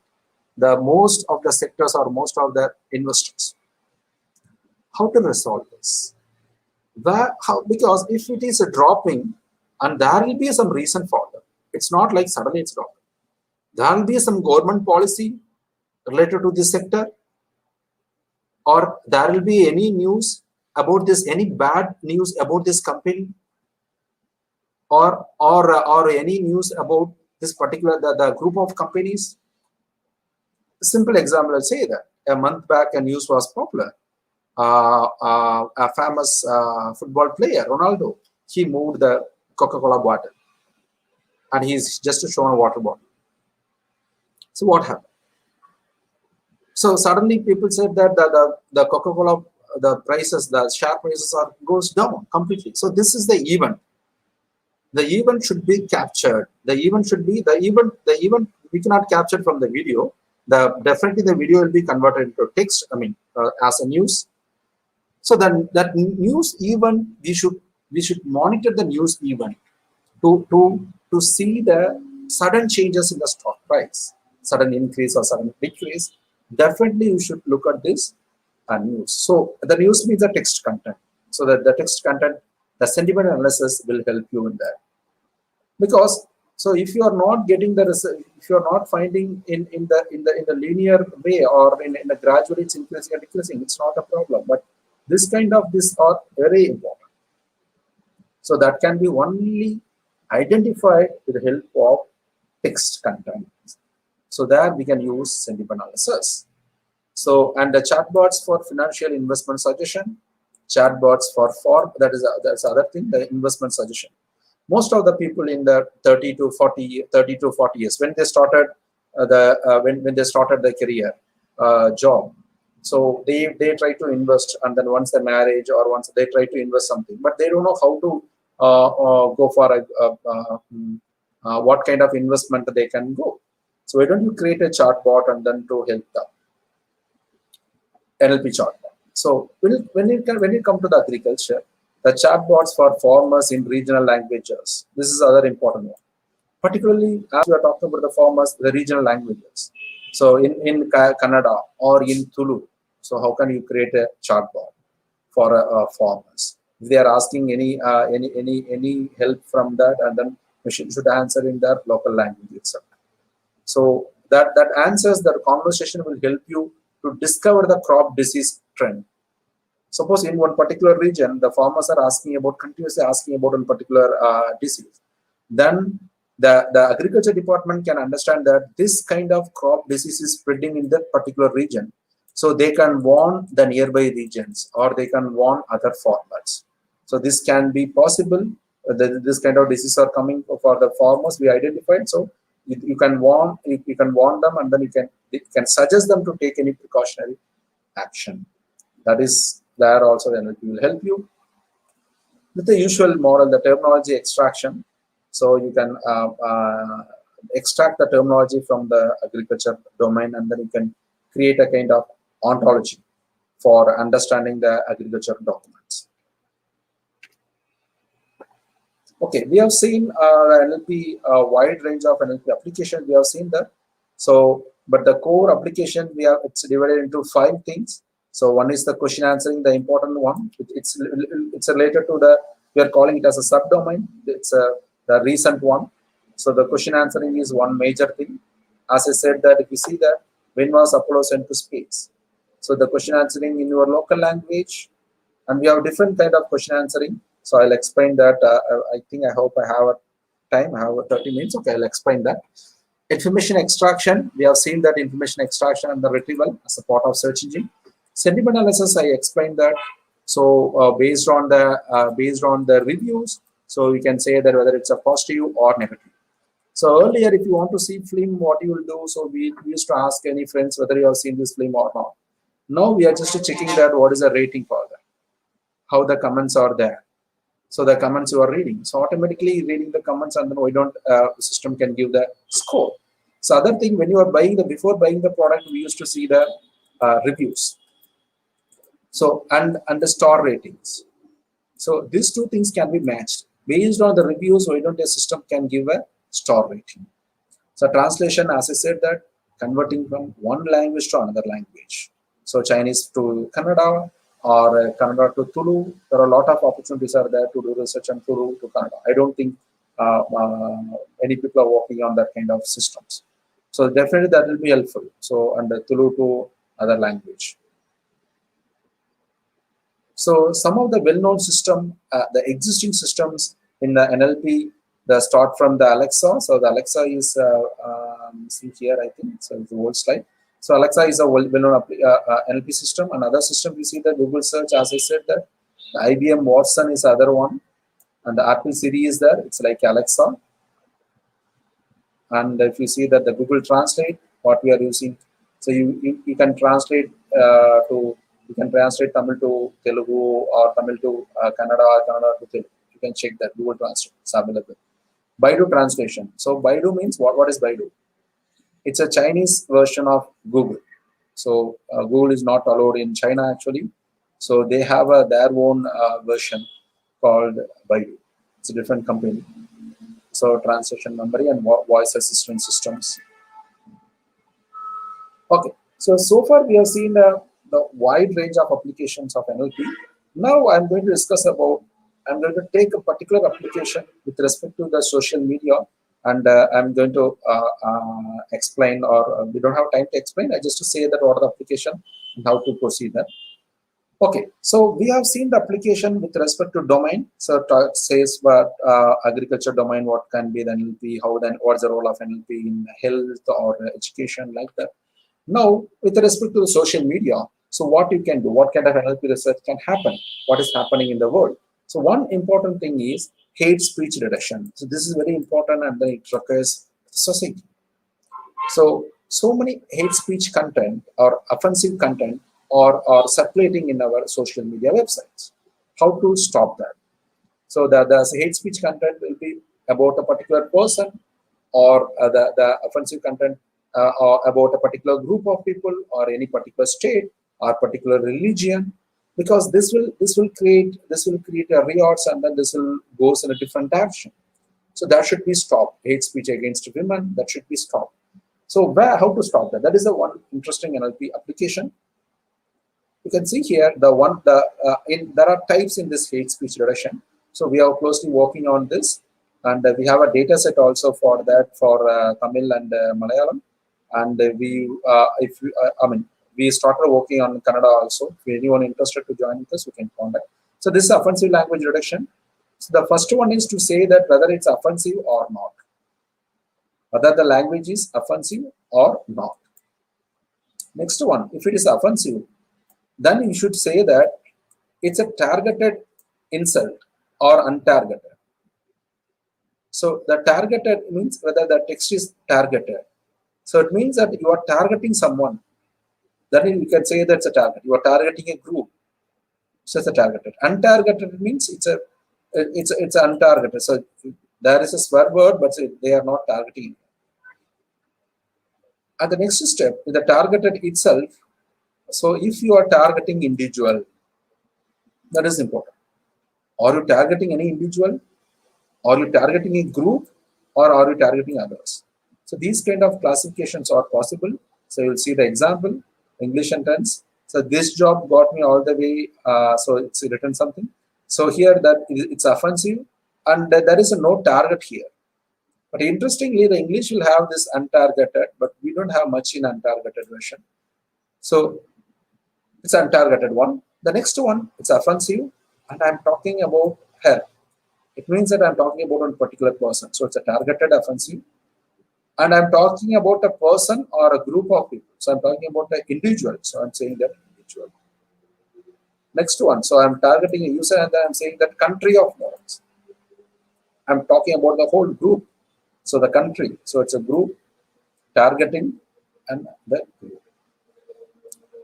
the most of the sectors or most of the investors. How to resolve this? Because if it is a dropping, and there will be some reason for that. It's not like suddenly it's dropping. There will be some government policy related to this sector, or there will be any news about this, any bad news about this company, or any news about this particular the group of companies. Simple example, I'll say that a month back a news was popular. A famous football player, Ronaldo, he moved the Coca-Cola bottle and he's just shown a water bottle. So what happened? So suddenly people said that the Coca-Cola, the prices, the share prices goes down completely. So this is the event. The event should be captured. The event we cannot capture from the video. Definitely the video will be converted into text. I mean, as a news. So then that news event, we should monitor the news event to see the sudden changes in the stock price, sudden increase or sudden decrease. Definitely you should look at this news. So the news means the text content. So that the text content, the sentiment analysis will help you in that. Because so if you are not getting the result, if you are not finding in the linear way or in a gradually it's increasing and decreasing, it's not a problem. But this kind of this are very important. So that can be only identified with the help of text content. So there we can use sentiment analysis. So, and the chatbots for financial investment suggestion, chatbots for that's other thing, the investment suggestion. Most of the people in the 30 to 40 years, when they started when they started their career job, so they try to invest, and then once they marriage or once they try to invest something, but they don't know how to go for what kind of investment they can go. So why don't you create a chatbot and then to help them? NLP chatbot. So when you come to the agriculture, the chatbots for farmers in regional languages. This is other important one. Particularly as we are talking about the farmers, the regional languages. So in Kannada or in Tulu. So how can you create a chatbot for farmers? If they are asking any help from that, and then machine should answer in their local language itself. So that answers, that conversation will help you to discover the crop disease trend. Suppose in one particular region, the farmers are continuously asking about one particular disease. Then the agriculture department can understand that this kind of crop disease is spreading in that particular region. So they can warn the nearby regions, or they can warn other farmers. So this can be possible. This kind of disease are coming for the farmers we identified. So you can warn them, and then you can suggest them to take any precautionary action. That is there also the NLP will help you with the usual model, the terminology extraction. So you can extract the terminology from the agriculture domain, and then you can create a kind of ontology for understanding the agriculture documents. Okay, we have seen NLP, wide range of NLP applications. We have seen that. So, but the core application it's divided into 5 things. So one is the question answering, the important one. It's related to we are calling it as a subdomain. It's the recent one. So the question answering is one major thing. As I said that if you see that, when was Apollo sent to space? So the question answering in your local language, and we have different kind of question answering. So I'll explain that. I hope I have time. I have 30 minutes. Okay, I'll explain that. Information extraction. We have seen that information extraction and the retrieval as a part of search engine. Sentiment analysis, I explained that. So based on the reviews, so we can say that whether it's a positive or negative. So earlier, if you want to see film, what you will do? So we used to ask any friends whether you have seen this film or not. Now we are just checking that what is the rating for that, how the comments are there. So the comments you are reading. So automatically reading the comments, and then the system can give the score. So other thing, when you are before buying the product, we used to see the reviews. So and the star ratings. So these 2 things can be matched based on the reviews. Why don't a system can give a star rating? So translation, as I said, that converting from one language to another language. So Chinese to Kannada, or Kannada to Tulu. There are a lot of opportunities are there to do research on Tulu to Kannada. I don't think any people are working on that kind of systems. So definitely that will be helpful. So under Tulu to other language. So some of the well-known system, the existing systems in the NLP, the start from the Alexa. So the Alexa is see here, I think. So it's the old slide. So Alexa is a well-known NLP system. Another system we see the Google search, as I said, that the IBM Watson is the other one, and the Apple Siri is there. It's like Alexa. And if you see that the Google Translate, what we are using, so you can translate you can translate Tamil to Telugu or Tamil to Kannada or Kannada to Telugu. You can check that Google Translate. It's available. Baidu translation. So Baidu means what is Baidu? It's a Chinese version of Google. So Google is not allowed in China actually. So they have their own version called Baidu. It's a different company. So translation memory and voice assistant systems. Okay, so far we have seen the wide range of applications of NLP. Now I'm going to discuss about, I'm going to take a particular application with respect to the social media, and I'm going to explain, or we don't have time to explain, I just to say that what are the application and how to proceed that. Okay, so we have seen the application with respect to domain. So it says what agriculture domain, what can be the NLP, how then what's the role of NLP in health or education, like that. Now, with respect to the social media, so what you can do, what kind of NLP research can happen, what is happening in the world. So one important thing is hate speech reduction. So this is very important, and then it requires society. So many hate speech content or offensive content are circulating in our social media websites. How to stop that? So the hate speech content will be about a particular person, or the offensive content or about a particular group of people, or any particular state or particular religion, because this will create a riots, and then this will goes in a different direction. So that should be stopped. Hate speech against women, that should be stopped. So how to stop that? That is the one interesting NLP application. You can see here there are types in this hate speech reduction. So we are closely working on this, and we have a data set also for that, for Tamil and Malayalam. And we started working on Kannada also. If anyone interested to join with us, we can contact. So this is offensive language reduction. So the first one is to say that whether it's offensive or not, whether the language is offensive or not. Next one, if it is offensive, then you should say that it's a targeted insult or untargeted. So the targeted means whether the text is targeted. So it means that you are targeting someone. Then you can say that's a target. You are targeting a group. So it's a targeted. Untargeted means it's untargeted. So there is a swear word, but they are not targeting. And the next step is the targeted itself. So if you are targeting individual, that is important. Are you targeting any individual? Are you targeting a group, or are you targeting others? So these kind of classifications are possible. So you'll see the example, English sentence. So this job got me all the way. So it's written something. So here that it's offensive, and there is no target here. But interestingly, the English will have this untargeted, but we don't have much in untargeted version. So it's untargeted one. The next one, it's offensive, and I'm talking about her. It means that I'm talking about a particular person. So it's a targeted offensive. And I'm talking about a person or a group of people. So I'm talking about an individual. So I'm saying that individual. Next one. So I'm targeting a user, and then I'm saying that country of morals. I'm talking about the whole group. So the country. So it's a group targeting and the group.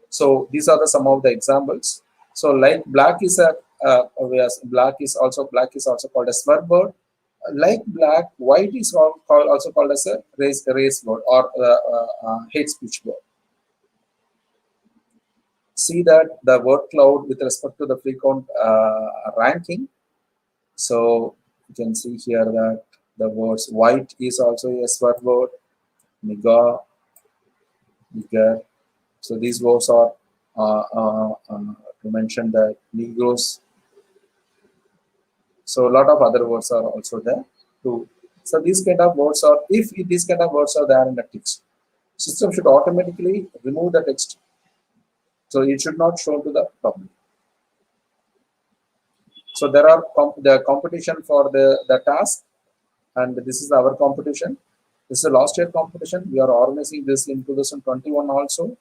So these are some of the examples. So like black is black is also called a swear word. Like black, white is also called as a race word, or hate speech word. See that the word cloud with respect to the frequent ranking. So you can see here that the words white is also a swear word, nigger. So these words are to mention the Negroes. So a lot of other words are also there too. So these kind of words are, if these kind of words are there in the text, System should automatically remove the text. So it should not show to the public. So there are the competition for the task, and this is our competition. This is a last year competition. We are organizing this in 2021 also.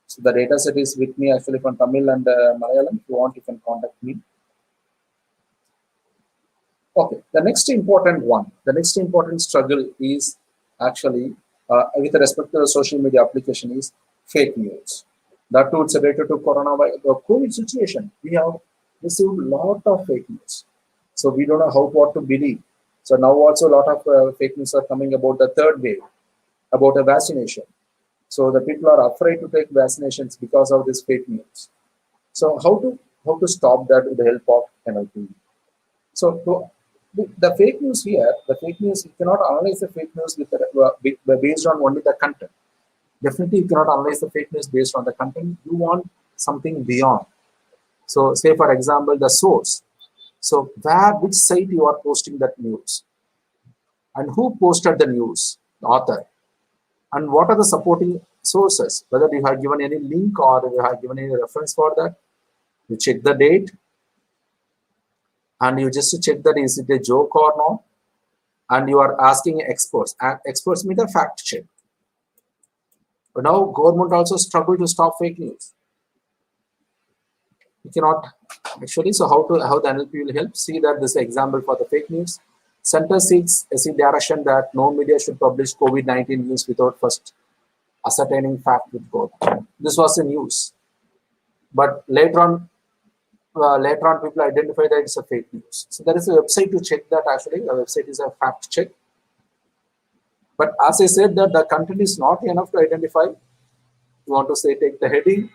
So the data set is with me actually from Tamil and Malayalam. If you want, you can contact me. Okay, the next important struggle is actually with respect to the social media application is fake news. That too, it's related to coronavirus, the COVID situation. We have received a lot of fake news. So we don't know what to believe. So now also a lot of fake news are coming about the third wave, about a vaccination. So the people are afraid to take vaccinations because of this fake news. So how to stop that with the help of NLP? So the fake news here, you cannot analyze the fake news based on only the content. Definitely, you cannot analyze the fake news based on the content. You want something beyond. So, say for example, the source. So, which site you are posting that news, and who posted the news, the author, and what are the supporting sources. Whether you have given any link or you have given any reference for that. You check the date, and you just check that is it a joke or not, and you are asking experts. Experts mean the fact check. But now government also struggle to stop fake news. You cannot actually. So how the NLP will help? See that this is an example for the fake news. Center seeks direction that no media should publish COVID-19 news without first ascertaining fact with both. This was the news, but later on people identify that it's a fake news. So there is a website to check that. Actually, the website is a fact check. But as I said, that the content is not enough to identify. You want to say take the heading.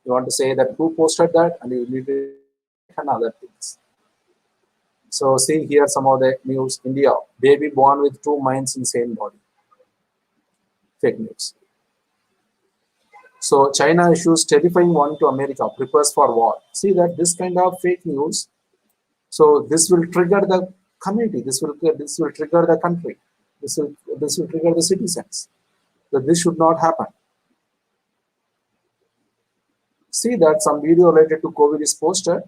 You want to say that who posted that, and you need to and other things. So see here some of the news. India, baby born with 2 minds in same body. Fake news. So China issues terrifying warning to America, prepares for war. See that this kind of fake news. So this will trigger the community. This will trigger the country. This will trigger the citizens. So this should not happen. See that some video related to COVID is posted,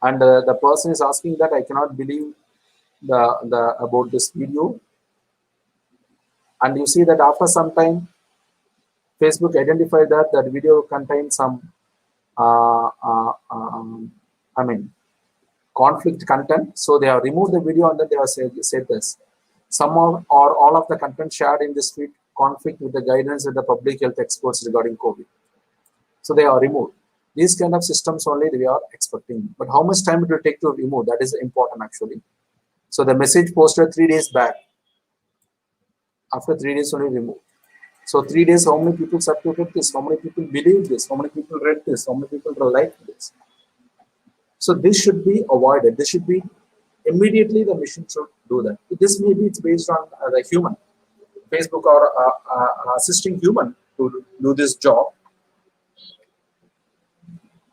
and the person is asking that I cannot believe about this video. And you see that after some time, Facebook identified that video contains some, conflict content. So they have removed the video, and then they have said this. Some or all of the content shared in this feed conflict with the guidance of the public health experts regarding COVID. So they are removed. These kind of systems only we are expecting. But how much time it will take to remove? That is important actually. So the message posted 3 days back. After 3 days only remove. So 3 days, how many people subscribed this? How many people believe this? How many people read this? How many people like this? So this should be avoided. This should be immediately the mission should do that. This maybe it's based on the human. Facebook or assisting human to do this job.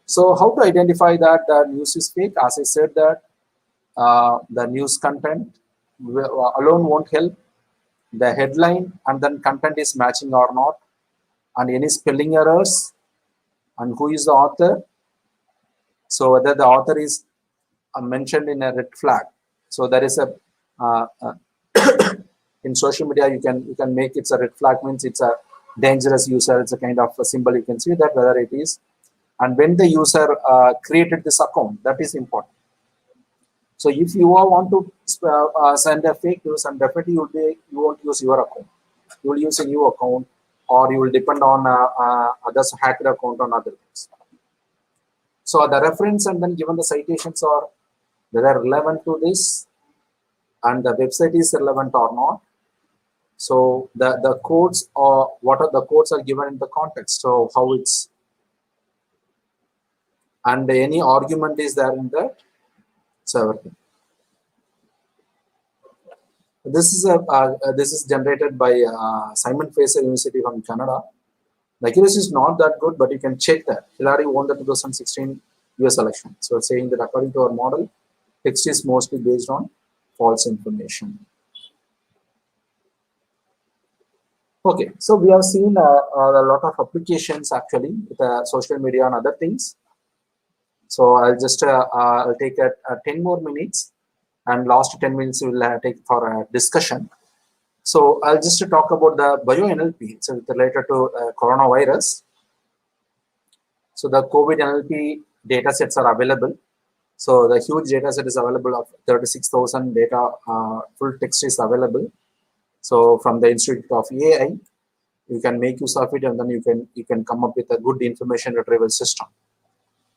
So how to identify that the news is fake? As I said that the news content alone won't help. The headline and then content is matching or not, and any spelling errors, and who is the author. So whether the author is mentioned in a red flag. So there is a in social media you can make it's a red flag, means it's a dangerous user. It's a kind of a symbol. You can see that whether it is, and when the user created this account, that is important. So if you want to send a fake news, and definitely you won't use your account. You will use a new account, or you will depend on others hacked account on other things. So the reference and then given the citations are whether relevant to this, and the website is relevant or not. So the codes or what are the codes are given in the context. So how it's, and any argument is there in that. So everything. This is generated by Simon Fraser University from Canada. The accuracy is not that good, but you can check that. Hillary won the 2016 US election. So saying that according to our model, text is mostly based on false information. Okay, so we have seen a lot of applications actually with social media and other things. So I'll take 10 more minutes, and last 10 minutes we will take for a discussion. So I'll just talk about the bio NLP. So it's related to coronavirus. So the COVID NLP data sets are available. So the huge data set is available of 36,000 data, full text is available. So from the Institute of AI, you can make use of it, and then you can come up with a good information retrieval system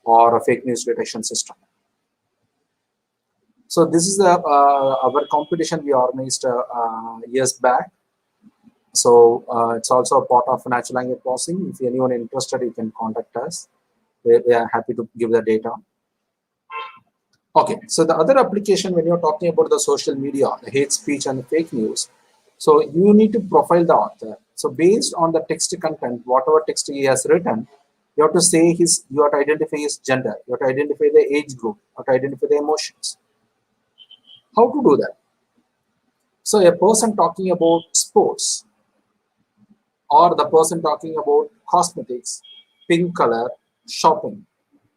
or a fake news detection system. So this is our competition we organized years back. So it's also a part of natural language processing. If anyone interested, you can contact us. We are happy to give the data. Okay, so the other application when you're talking about the social media, the hate speech and the fake news, so you need to profile the author. So based on the text content, whatever text he has written, you have to say you have to identify his gender, you have to identify the age group, you have to identify the emotions. How to do that? So a person talking about sports, or the person talking about cosmetics, pink color, shopping.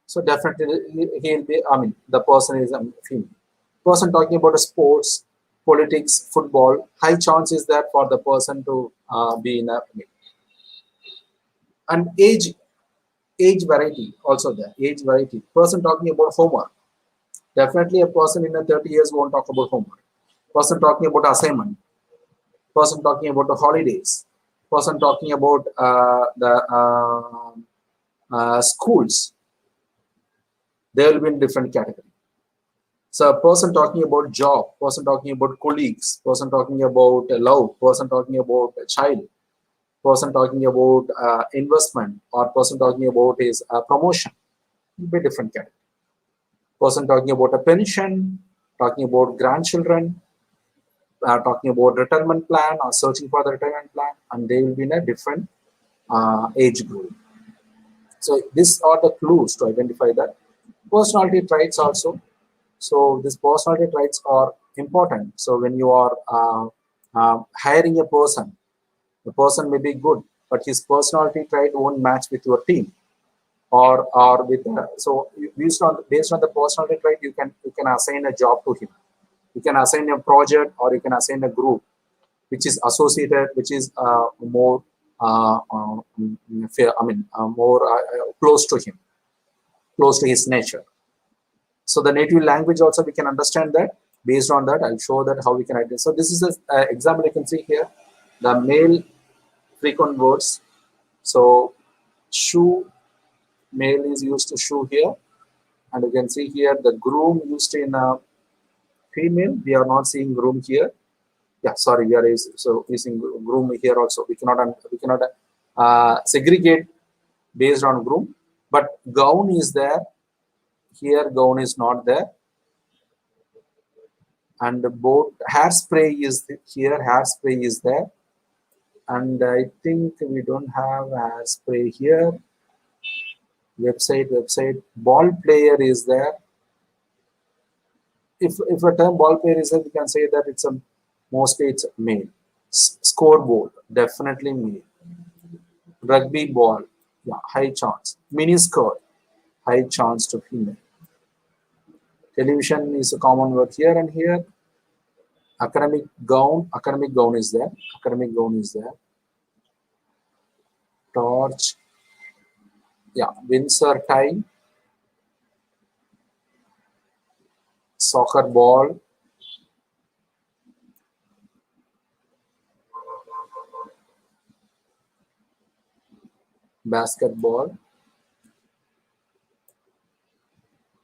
So definitely he'll be, the person is a female. Person talking about sports, politics, football, high chance is there for the person to be in a male. And age variety also there, age variety. Person talking about homework. Definitely a person in a 30 years won't talk about homework. Person talking about assignment. Person talking about the holidays. Person talking about the schools. They will be in different category. So a person talking about job, person talking about colleagues, person talking about love, person talking about a child, person talking about investment, or person talking about his promotion, will be different category. Person talking about a pension, talking about grandchildren, talking about retirement plan or searching for the retirement plan, and they will be in a different age group. So these are the clues to identify that. Personality traits also. So these personality traits are important. So when you are hiring a person, the person may be good, but his personality trait won't match with your team, or with so based on the personality trait, you can assign a job to him. You can assign a project, or you can assign a group which is associated, which is more more close to him, close to his nature. So the native language also we can understand that. Based on that, I'll show that how we can identify. So this is an example you can see here. The male frequent words. So shoe, male is used to shoe here, and you can see here the groom used in female. We are not seeing groom here. Yeah, sorry, we are using groom here also. We cannot segregate based on groom, but gown is there. Here gown is not there. And both hairspray is here, hairspray is there, and I think we don't have hairspray here. Website, ball player is there. If a term ball player is there, we can say that it's mostly it's male. Scoreboard, definitely male. Rugby ball, yeah, high chance. Mini skirt, high chance to female. Television is a common word here and here. Academic gown is there. Academic gown is there. Torch, yeah, Windsor tie. Soccer ball. Basketball.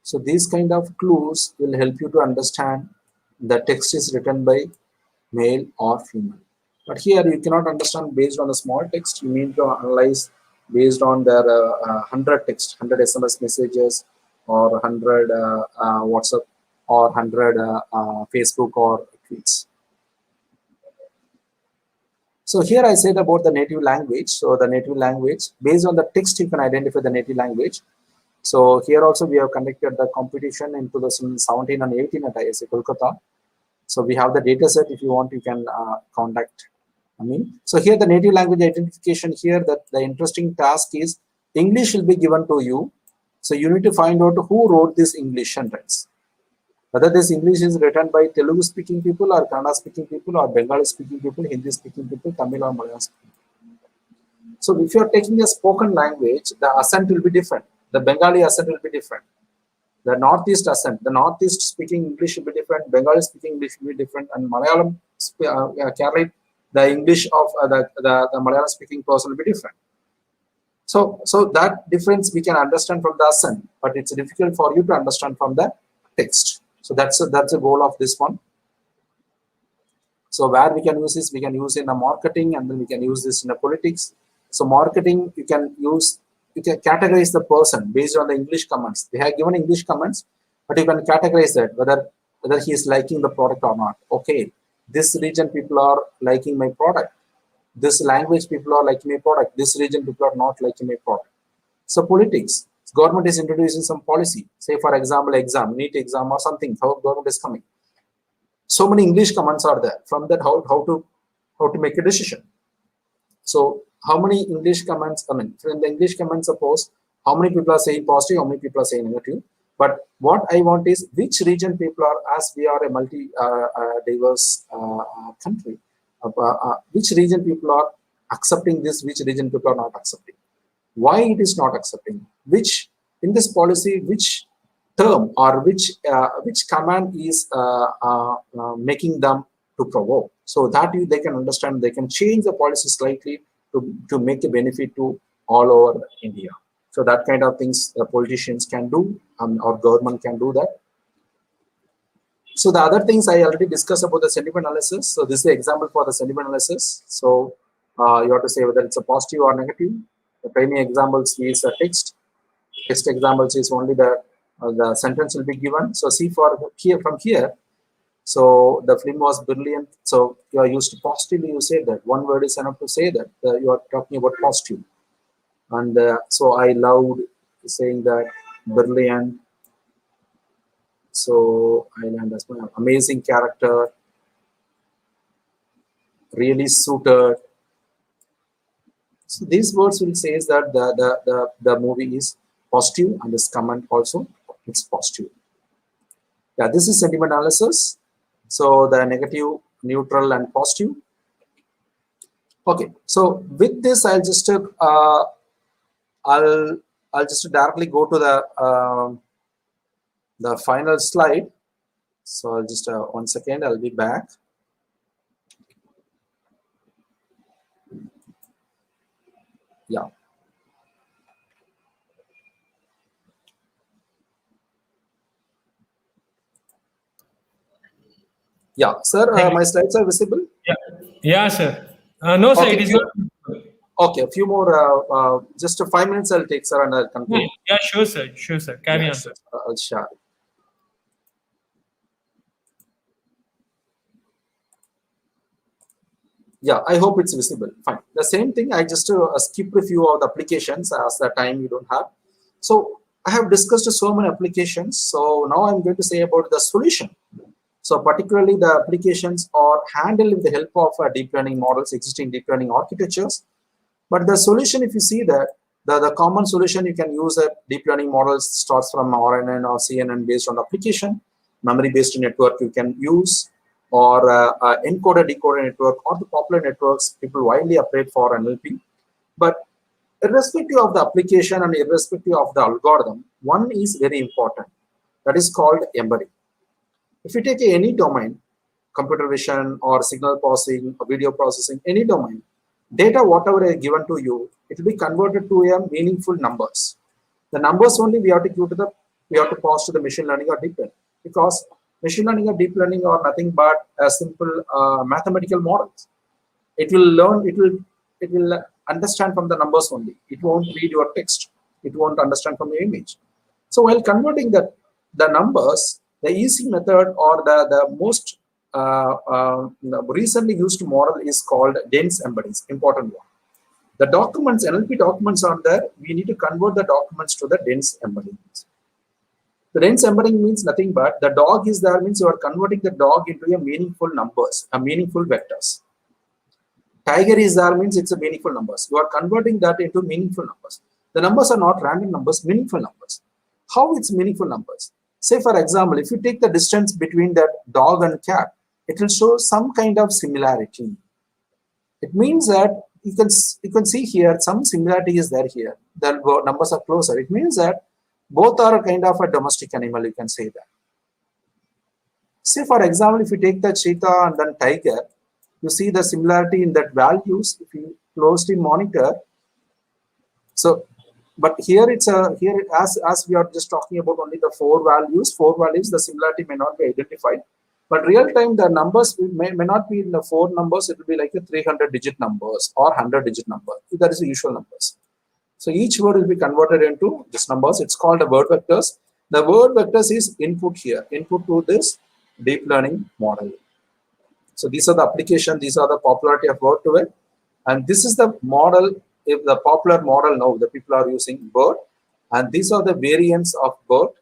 So these kind of clues will help you to understand the text is written by male or female. But here you cannot understand based on the small text. You need to analyze based on their 100 text, 100 SMS messages, or 100 WhatsApp, or 100 Facebook or tweets. So here I said about the native language. So the native language, based on the text, you can identify the native language. So here also we have conducted the competition in 2017 and 18 at ISA Kolkata. So we have the data set. If you want, you can contact So here the native language identification here, that the interesting task is English will be given to you. So you need to find out who wrote this English sentence. Whether this English is written by Telugu speaking people or Kannada speaking people or Bengali speaking people, Hindi speaking people, Tamil or Malayalam speaking people. So if you are taking a spoken language, the accent will be different. The Bengali accent will be different. The Northeast accent, the Northeast speaking English will be different, Bengali speaking English will be different, and Malayalam carried the English of the Malayalam speaking person will be different. So that difference we can understand from the accent, but it's difficult for you to understand from the text. So that's the goal of this one. So where we can use this, we can use in a marketing, and then we can use this in a politics. So marketing, you can categorize the person based on the English comments. They have given English comments, but you can categorize that whether he is liking the product or not. Okay, this region people are liking my product. This language people are liking my product. This region people are not liking my product. So politics, government is introducing some policy. Say for example, NEET exam or something. How government is coming. So many English comments are there. From that, how to make a decision. So how many English comments, from the English comments, suppose how many people are saying positive, how many people are saying negative. But what I want is which region people are, as we are a multi-diverse country, which region people are accepting this, which region people are not accepting. Why it is not accepting? Which, in this policy, which term or which command is making them to provoke. So that they can understand, they can change the policy slightly to make a benefit to all over India. So that kind of things the politicians can do, or government can do that. So the other things I already discussed about the sentiment analysis. So this is the example for the sentiment analysis. So you have to say whether it's a positive or negative. The training examples is a text. Text examples is only the sentence will be given. So see from here. So the film was brilliant. So you are used to positively. You say that one word is enough to say that you are talking about positive. And so I loved saying that brilliant. So Island as well. Amazing character. Really suited. So these words will say that the movie is positive, and this comment also it's positive. Yeah, this is sentiment analysis. So the negative, neutral, and positive. Okay, so with this, I'll just directly go to the final slide. So I'll just 1 second. I'll be back. Yeah. Yeah, sir, my slides are visible? Yeah, sir. No, sir, okay, it is not. Okay, a few more, just 5 minutes I'll take, sir, and I'll conclude. Yeah, sure, sir. Sure, sir. Carry on, sir. I'll share. Yeah, I hope it's visible. Fine. The same thing, I just skip a few of the applications as the time you don't have. So I have discussed so many applications. So now I'm going to say about the solution. So particularly the applications are handled with the help of deep learning models, existing deep learning architectures. But the solution, if you see that, the common solution, you can use a deep learning models starts from RNN or CNN based on the application, memory-based network you can use, or encoder-decoder network, or the popular networks people widely operate for NLP. But irrespective of the application and irrespective of the algorithm, one is very important. That is called embedding. If you take any domain, computer vision or signal processing or video processing, any domain, data whatever is given to you, it will be converted to a meaningful numbers. The numbers only we have to pass to the machine learning or deep learning, because machine learning or deep learning are nothing but a simple mathematical models. It will learn, it will understand from the numbers only. It won't read your text. It won't understand from your image. So while converting the numbers, the easy method or the most recently used model is called dense embeddings, important one. The documents, NLP documents are there. We need to convert the documents to the dense embeddings. The dense embedding means nothing but the dog is there, means you are converting the dog into a meaningful numbers, a meaningful vectors. Tiger is there means it's a meaningful numbers. You are converting that into meaningful numbers. The numbers are not random numbers, meaningful numbers. How it's meaningful numbers? Say for example, if you take the distance between that dog and cat, it will show some kind of similarity. It means that you can see here some similarity is there here. The numbers are closer. It means that both are kind of a domestic animal. You can say that. Say for example, if you take the cheetah and then tiger, you see the similarity in that values if you closely monitor. So, but here it's a as we are just talking about only the four values, the similarity may not be identified. But real time the numbers may not be in the four numbers, it will be like a 300 digit numbers or 100 digit number. That is the usual numbers. So each word will be converted into this numbers. It's called a word vectors. The word vectors is input here, input to this deep learning model. So these are the application, these are the popularity of word to it. And this is the model, if the popular model now, the people are using BERT. And these are the variants of BERT.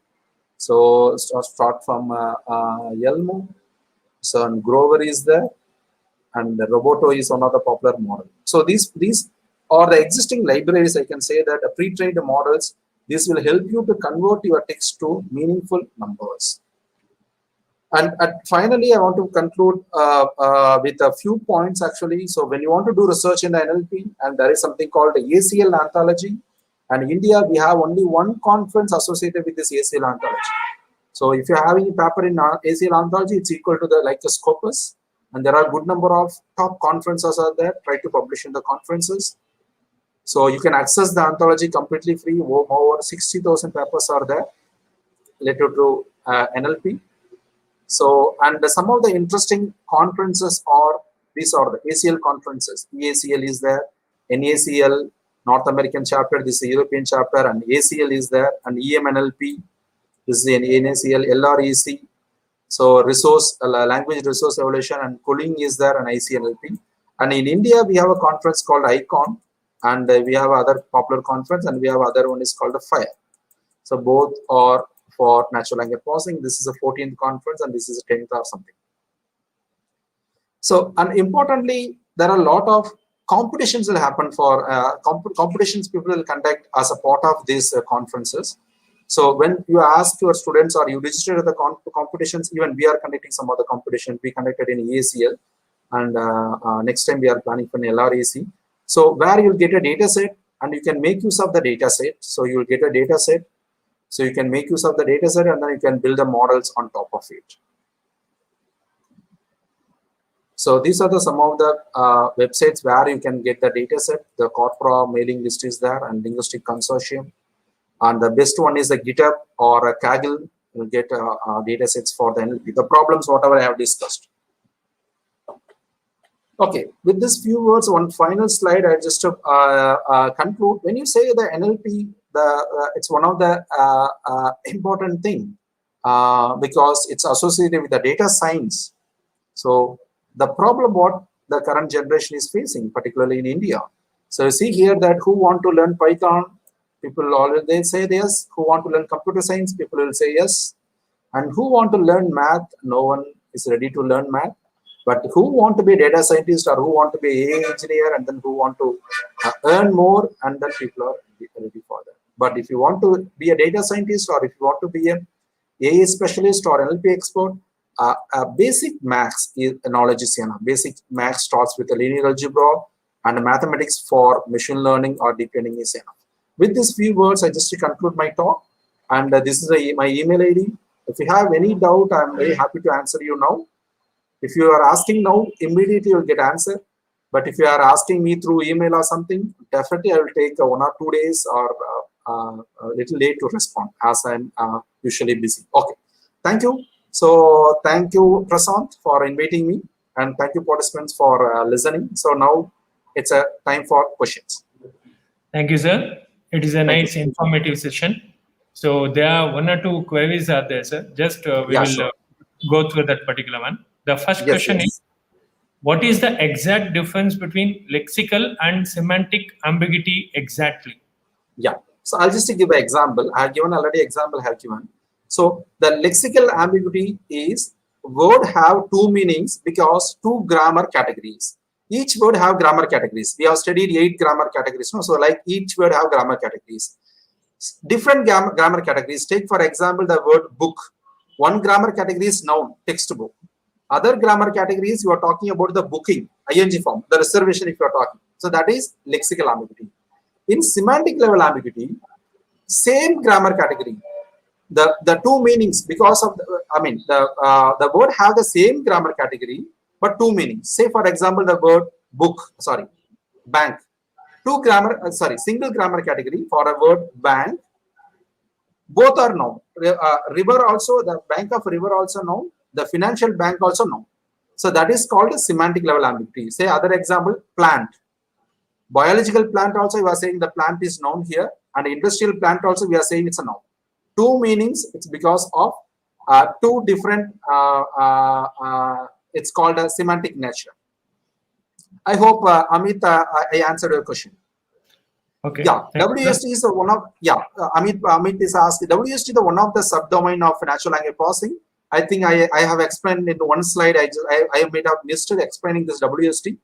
So start from Elmo. So Grover is there. And the Roboto is one of the popular model. So these are the existing libraries. I can say that pre-trained models, this will help you to convert your text to meaningful numbers. And finally, I want to conclude with a few points actually. So when you want to do research in the NLP, and there is something called the ACL anthology, and in India we have only one conference associated with this ACL anthology. So if you're having a paper in ACL anthology, it's equal to the like a Scopus, and there are a good number of top conferences are there. Try to publish in the conferences. So you can access the anthology completely free. Over 60,000 papers are there related to NLP. So, and some of the interesting conferences are, these are the ACL conferences. EACL is there, NACL, North American chapter, this is the European chapter, and ACL is there, and EMNLP, this is the NACL, LREC. So, resource, language resource evolution, and cooling is there, and ICNLP. And in India, we have a conference called ICON, and we have other popular conference, and we have other one is called the FIRE. So, both are for natural language processing. This is a 14th conference and this is a 10th or something. So, and importantly, there are a lot of competitions will happen for competitions people will conduct as a part of these conferences. So when you ask your students or you register at the competitions, even we are conducting some of the competitions we conducted in EACL, and next time we are planning for an LREC. So where you'll get a data set and you can make use of the data set. So you'll get a data set. So you can make use of the data set and then you can build the models on top of it. So these are some of the websites where you can get the data set. The Corpora mailing list is there and Linguistic Consortium. And the best one is the GitHub or a Kaggle. You'll get data sets for the NLP. The problems, whatever I have discussed. Okay, with this few words, one final slide, I just conclude. When you say the NLP, it's one of the important thing because it's associated with the data science. So the problem what the current generation is facing, particularly in India. So you see here that who want to learn Python, people always they say yes. Who want to learn computer science, people will say yes. And who want to learn math, no one is ready to learn math. But who want to be a data scientist or who want to be an AI engineer and then who want to earn more, and then people are ready for that. But if you want to be a data scientist or if you want to be an AI specialist or NLP expert, basic maths knowledge is enough. Basic maths starts with a linear algebra and mathematics for machine learning or deep learning is enough. With these few words, I just conclude my talk. And this is my email ID. If you have any doubt, I'm very happy to answer you now. If you are asking now, immediately you'll get answer. But if you are asking me through email or something, definitely I will take 1 or 2 days or a little late to respond as I'm usually busy. Okay, thank you. So thank you, Prasant, for inviting me, and thank you, participants, for listening. So now it's a time for questions. Thank you, sir. It is a nice informative session. So there are 1 or 2 queries are there, sir. Just we will go through that particular one. The first question is, what is the exact difference between lexical and semantic ambiguity exactly? Yeah, so I'll just give an example. I have given already example I have given. So the lexical ambiguity is word have 2 meanings because 2 grammar categories. Each word have grammar categories. We have studied 8 grammar categories. No? So like each word have grammar categories. Different grammar categories. Take for example the word book. One grammar category is noun, textbook. Other grammar categories, you are talking about the booking, ing form, the reservation if you are talking. So that is lexical ambiguity. In semantic level ambiguity, same grammar category. The two meanings, because of the word have the same grammar category, but two meanings. Say for example the word bank. Single grammar category for a word bank. Both are noun. River also, the bank of river also noun. The financial bank also noun. So that is called a semantic level ambiguity. Say other example, plant. Biological plant also, you are saying the plant is noun here, and industrial plant also we are saying it's a noun. Two meanings. It's because of two different. It's called a semantic nature. I hope Amit, I answered your question. Okay. Yeah, WST is one of Amit is asked. WST is one of the subdomain of natural language processing. I think I have explained in one slide. I may have missed explaining this WST.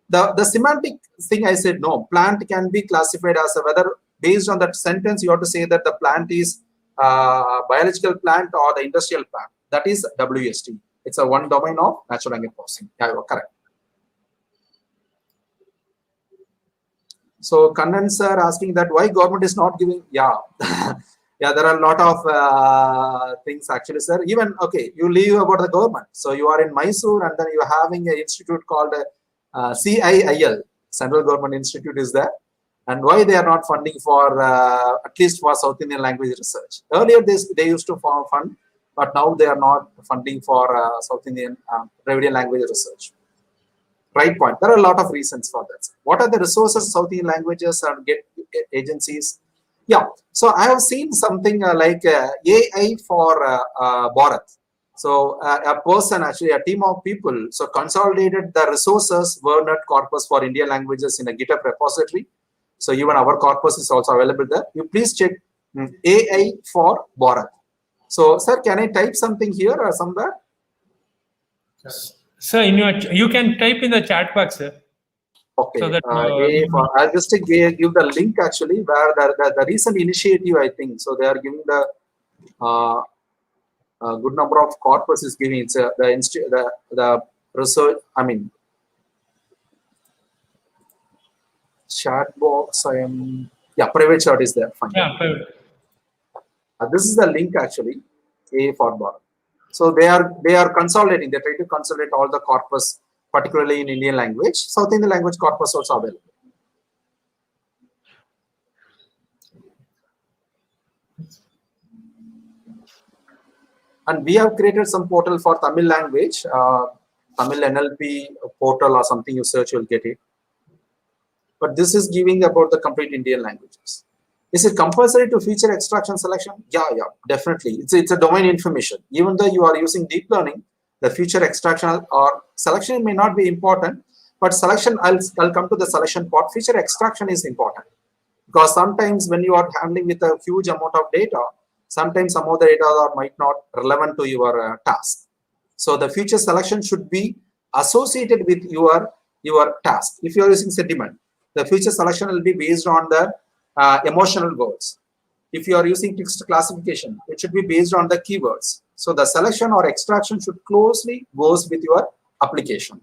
The semantic thing I said no. Plant can be classified as a whether based on that sentence you have to say that the plant is biological plant or the industrial plant. That is WST. It's a one domain of natural language processing. Yeah, you are correct. So Kannan sir asking that why government is not giving, yeah, there are a lot of things actually, sir. Even, okay, you leave about the government. So you are in Mysuru and then you are having an institute called CIIL, Central Government Institute is there. And why they are not funding for, at least for South Indian language research. Earlier they used to fund, but now they are not funding for South Indian Dravidian language research. Right point. There are a lot of reasons for that. What are the resources South Indian languages and get agencies? Yeah. So I have seen something like AI for Bharat. So a person, actually a team of people, so consolidated the resources, WordNet corpus for Indian languages in a GitHub repository. So even our corpus is also available there. You please check AI for Bharat. So sir, can I type something here or somewhere? Yes. Sir, you can type in the chat box, sir. Okay, so that, I'll just give the link actually where the recent initiative, I think. So they are giving the good number of corpus is giving. It's the research. I mean, chat box. Private chat is there. Fine. Yeah, private. This is the link actually. A for Bharat. So they are consolidating. They try to consolidate all the corpus, particularly in Indian language. South Indian language corpus also available. And we have created some portal for Tamil language, Tamil NLP portal or something. You search, you'll get it. But this is giving about the complete Indian languages. Is it compulsory to feature extraction selection? Yeah, definitely. It's a domain information. Even though you are using deep learning, the feature extraction or selection may not be important, but selection, I'll come to the selection part. Feature extraction is important because sometimes when you are handling with a huge amount of data, sometimes some of the data might not relevant to your task. So the feature selection should be associated with your task. If you are using sentiment, the feature selection will be based on the emotional words. If you are using text classification, it should be based on the keywords. So the selection or extraction should closely goes with your application.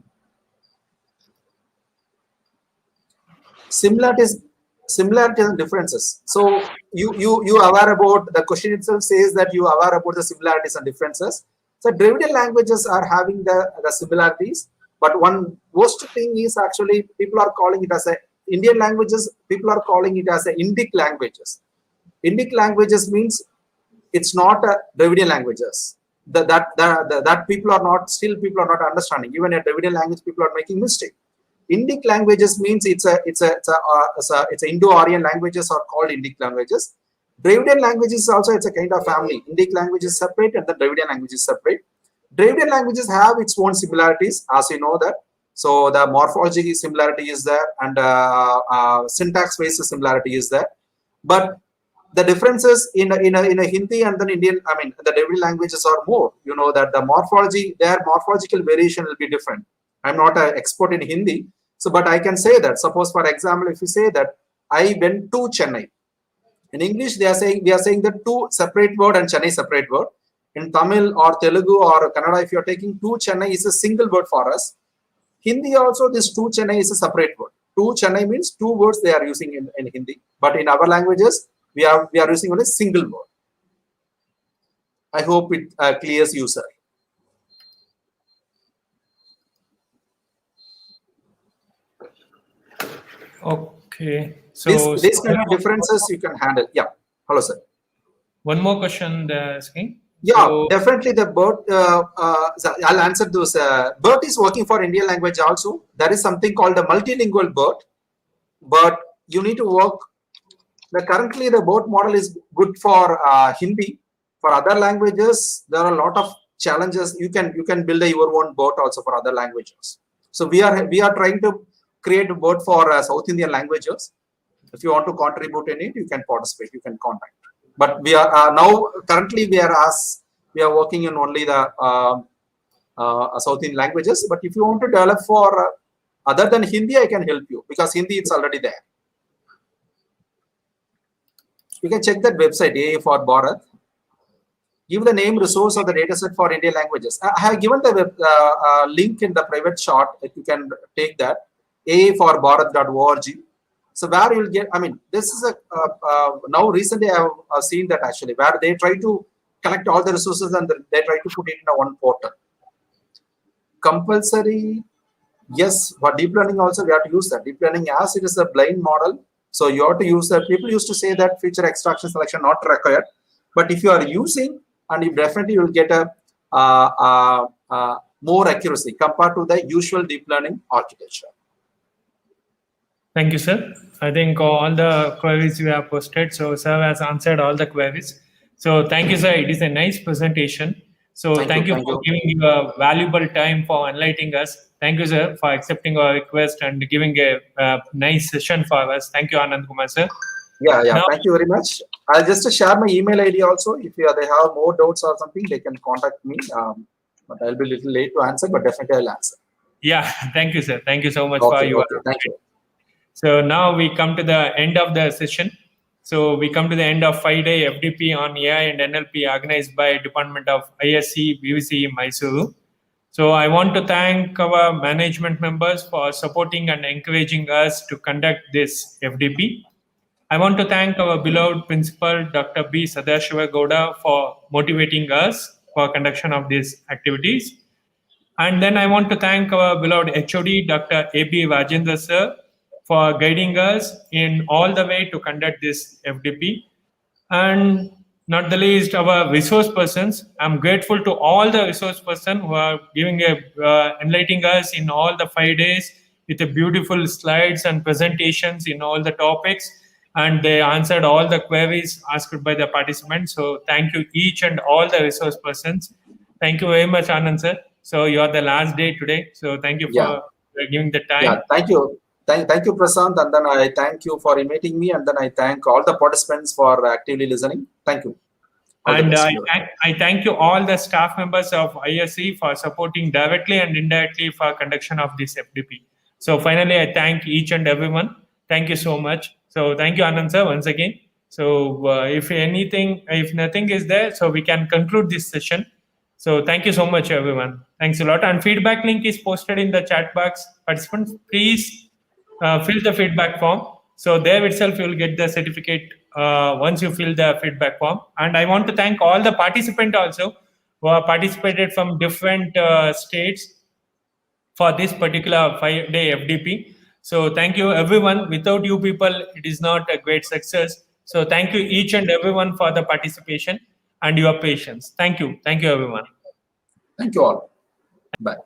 Similarities and differences. So you aware about the question itself says that you aware about the similarities and differences. So Dravidian languages are having the similarities, but one worst thing is actually people are calling it as a Indian languages. People are calling it as a Indic languages. Indic languages means it's not a Dravidian languages. That people are not understanding. Even a Dravidian language, people are making mistake. Indic languages means it's Indo-Aryan languages are called Indic languages. Dravidian languages also it's a kind of family. Indic language is separate and the Dravidian language is separate. Dravidian languages have its own similarities, as you know that. So the morphology similarity is there and syntax-based similarity is there. But the differences in a Hindi and then Indian, I mean, the Dravidian languages are more. You know that the morphology, their morphological variation will be different. I'm not an expert in Hindi, So, but I can say that, suppose for example, if you say that I went to Chennai, in English we are saying that two separate word and Chennai separate word. In Tamil or Telugu or Kannada, if you are taking to Chennai is a single word for us. Hindi also, this to Chennai is a separate word. To Chennai means two words they are using in Hindi, but in our languages we are using only single word. I hope it clears you, sir. Okay. So this kind of differences you can handle. Yeah. Hello, sir. One more question they're asking. Yeah, so, definitely the BERT, I'll answer those. BERT is working for Indian language also. There is something called a multilingual BERT, but you need to work. Currently, the BERT model is good for Hindi. For other languages, there are a lot of challenges. You can build your own BERT also for other languages. So we are trying to create a BERT for South Indian languages. If you want to contribute in it, you can participate. You can contact. But we are now currently we are working in only the South Indian languages. But if you want to develop for other than Hindi, I can help you because Hindi it's already there. You can check that website AA for Bharat. Give the name, resource, or the dataset for Indian languages. I have given the link in the private chat. If you can take that, aaforbharat.org. So where you will get, I mean, this is now recently I have seen that actually where they try to collect all the resources and they try to put it in a one portal. Compulsory, yes, for deep learning also we have to use that. Deep learning as it is a blind model, so you have to use that. People used to say that feature extraction selection not required, but if you are using, and you definitely will get a more accuracy compared to the usual deep learning architecture. Thank you, sir. I think all the queries you have posted, so sir has answered all the queries. So thank you, sir. It is a nice presentation. So thank you for giving your valuable time for enlightening us. Thank you, sir, for accepting our request and giving a nice session for us. Thank you, Anand Kumar, sir. Yeah. Now, thank you very much. I'll just share my email ID also. If they have more doubts or something, they can contact me. But I'll be a little late to answer, but definitely I'll answer. Yeah, thank you, sir. Thank you so much for your. Thank you. So now we come to the end of the session. So we come to the end of 5-day FDP on AI and NLP organized by Department of ISC, VVCE, Mysuru. So I want to thank our management members for supporting and encouraging us to conduct this FDP. I want to thank our beloved principal, Dr. B. Sadashiva Gowda, for motivating us for conduction of these activities. And then I want to thank our beloved HOD, Dr. A.B. Rajendra sir, for guiding us in all the way to conduct this FDP. And not the least, our resource persons. I'm grateful to all the resource persons who are giving enlightening us in all the 5 days with the beautiful slides and presentations in all the topics. And they answered all the queries asked by the participants. So thank you each and all the resource persons. Thank you very much, Anand sir. So you are the last day today. So thank you for giving the time. Yeah, thank you. Thank you, Prasant. And then I thank you for inviting me. And then I thank all the participants for actively listening. Thank you. And I thank you all the staff members of ISC for supporting directly and indirectly for conduction of this FDP. So finally, I thank each and everyone. Thank you so much. So thank you, Anand sir, once again. So if nothing is there, so we can conclude this session. So thank you so much, everyone. Thanks a lot. And feedback link is posted in the chat box. Participants, please fill the feedback form. So there itself, you will get the certificate once you fill the feedback form. And I want to thank all the participants also who have participated from different states for this particular 5-day FDP. So thank you, everyone. Without you people, it is not a great success. So thank you each and everyone for the participation and your patience. Thank you. Thank you, everyone. Thank you all. Bye.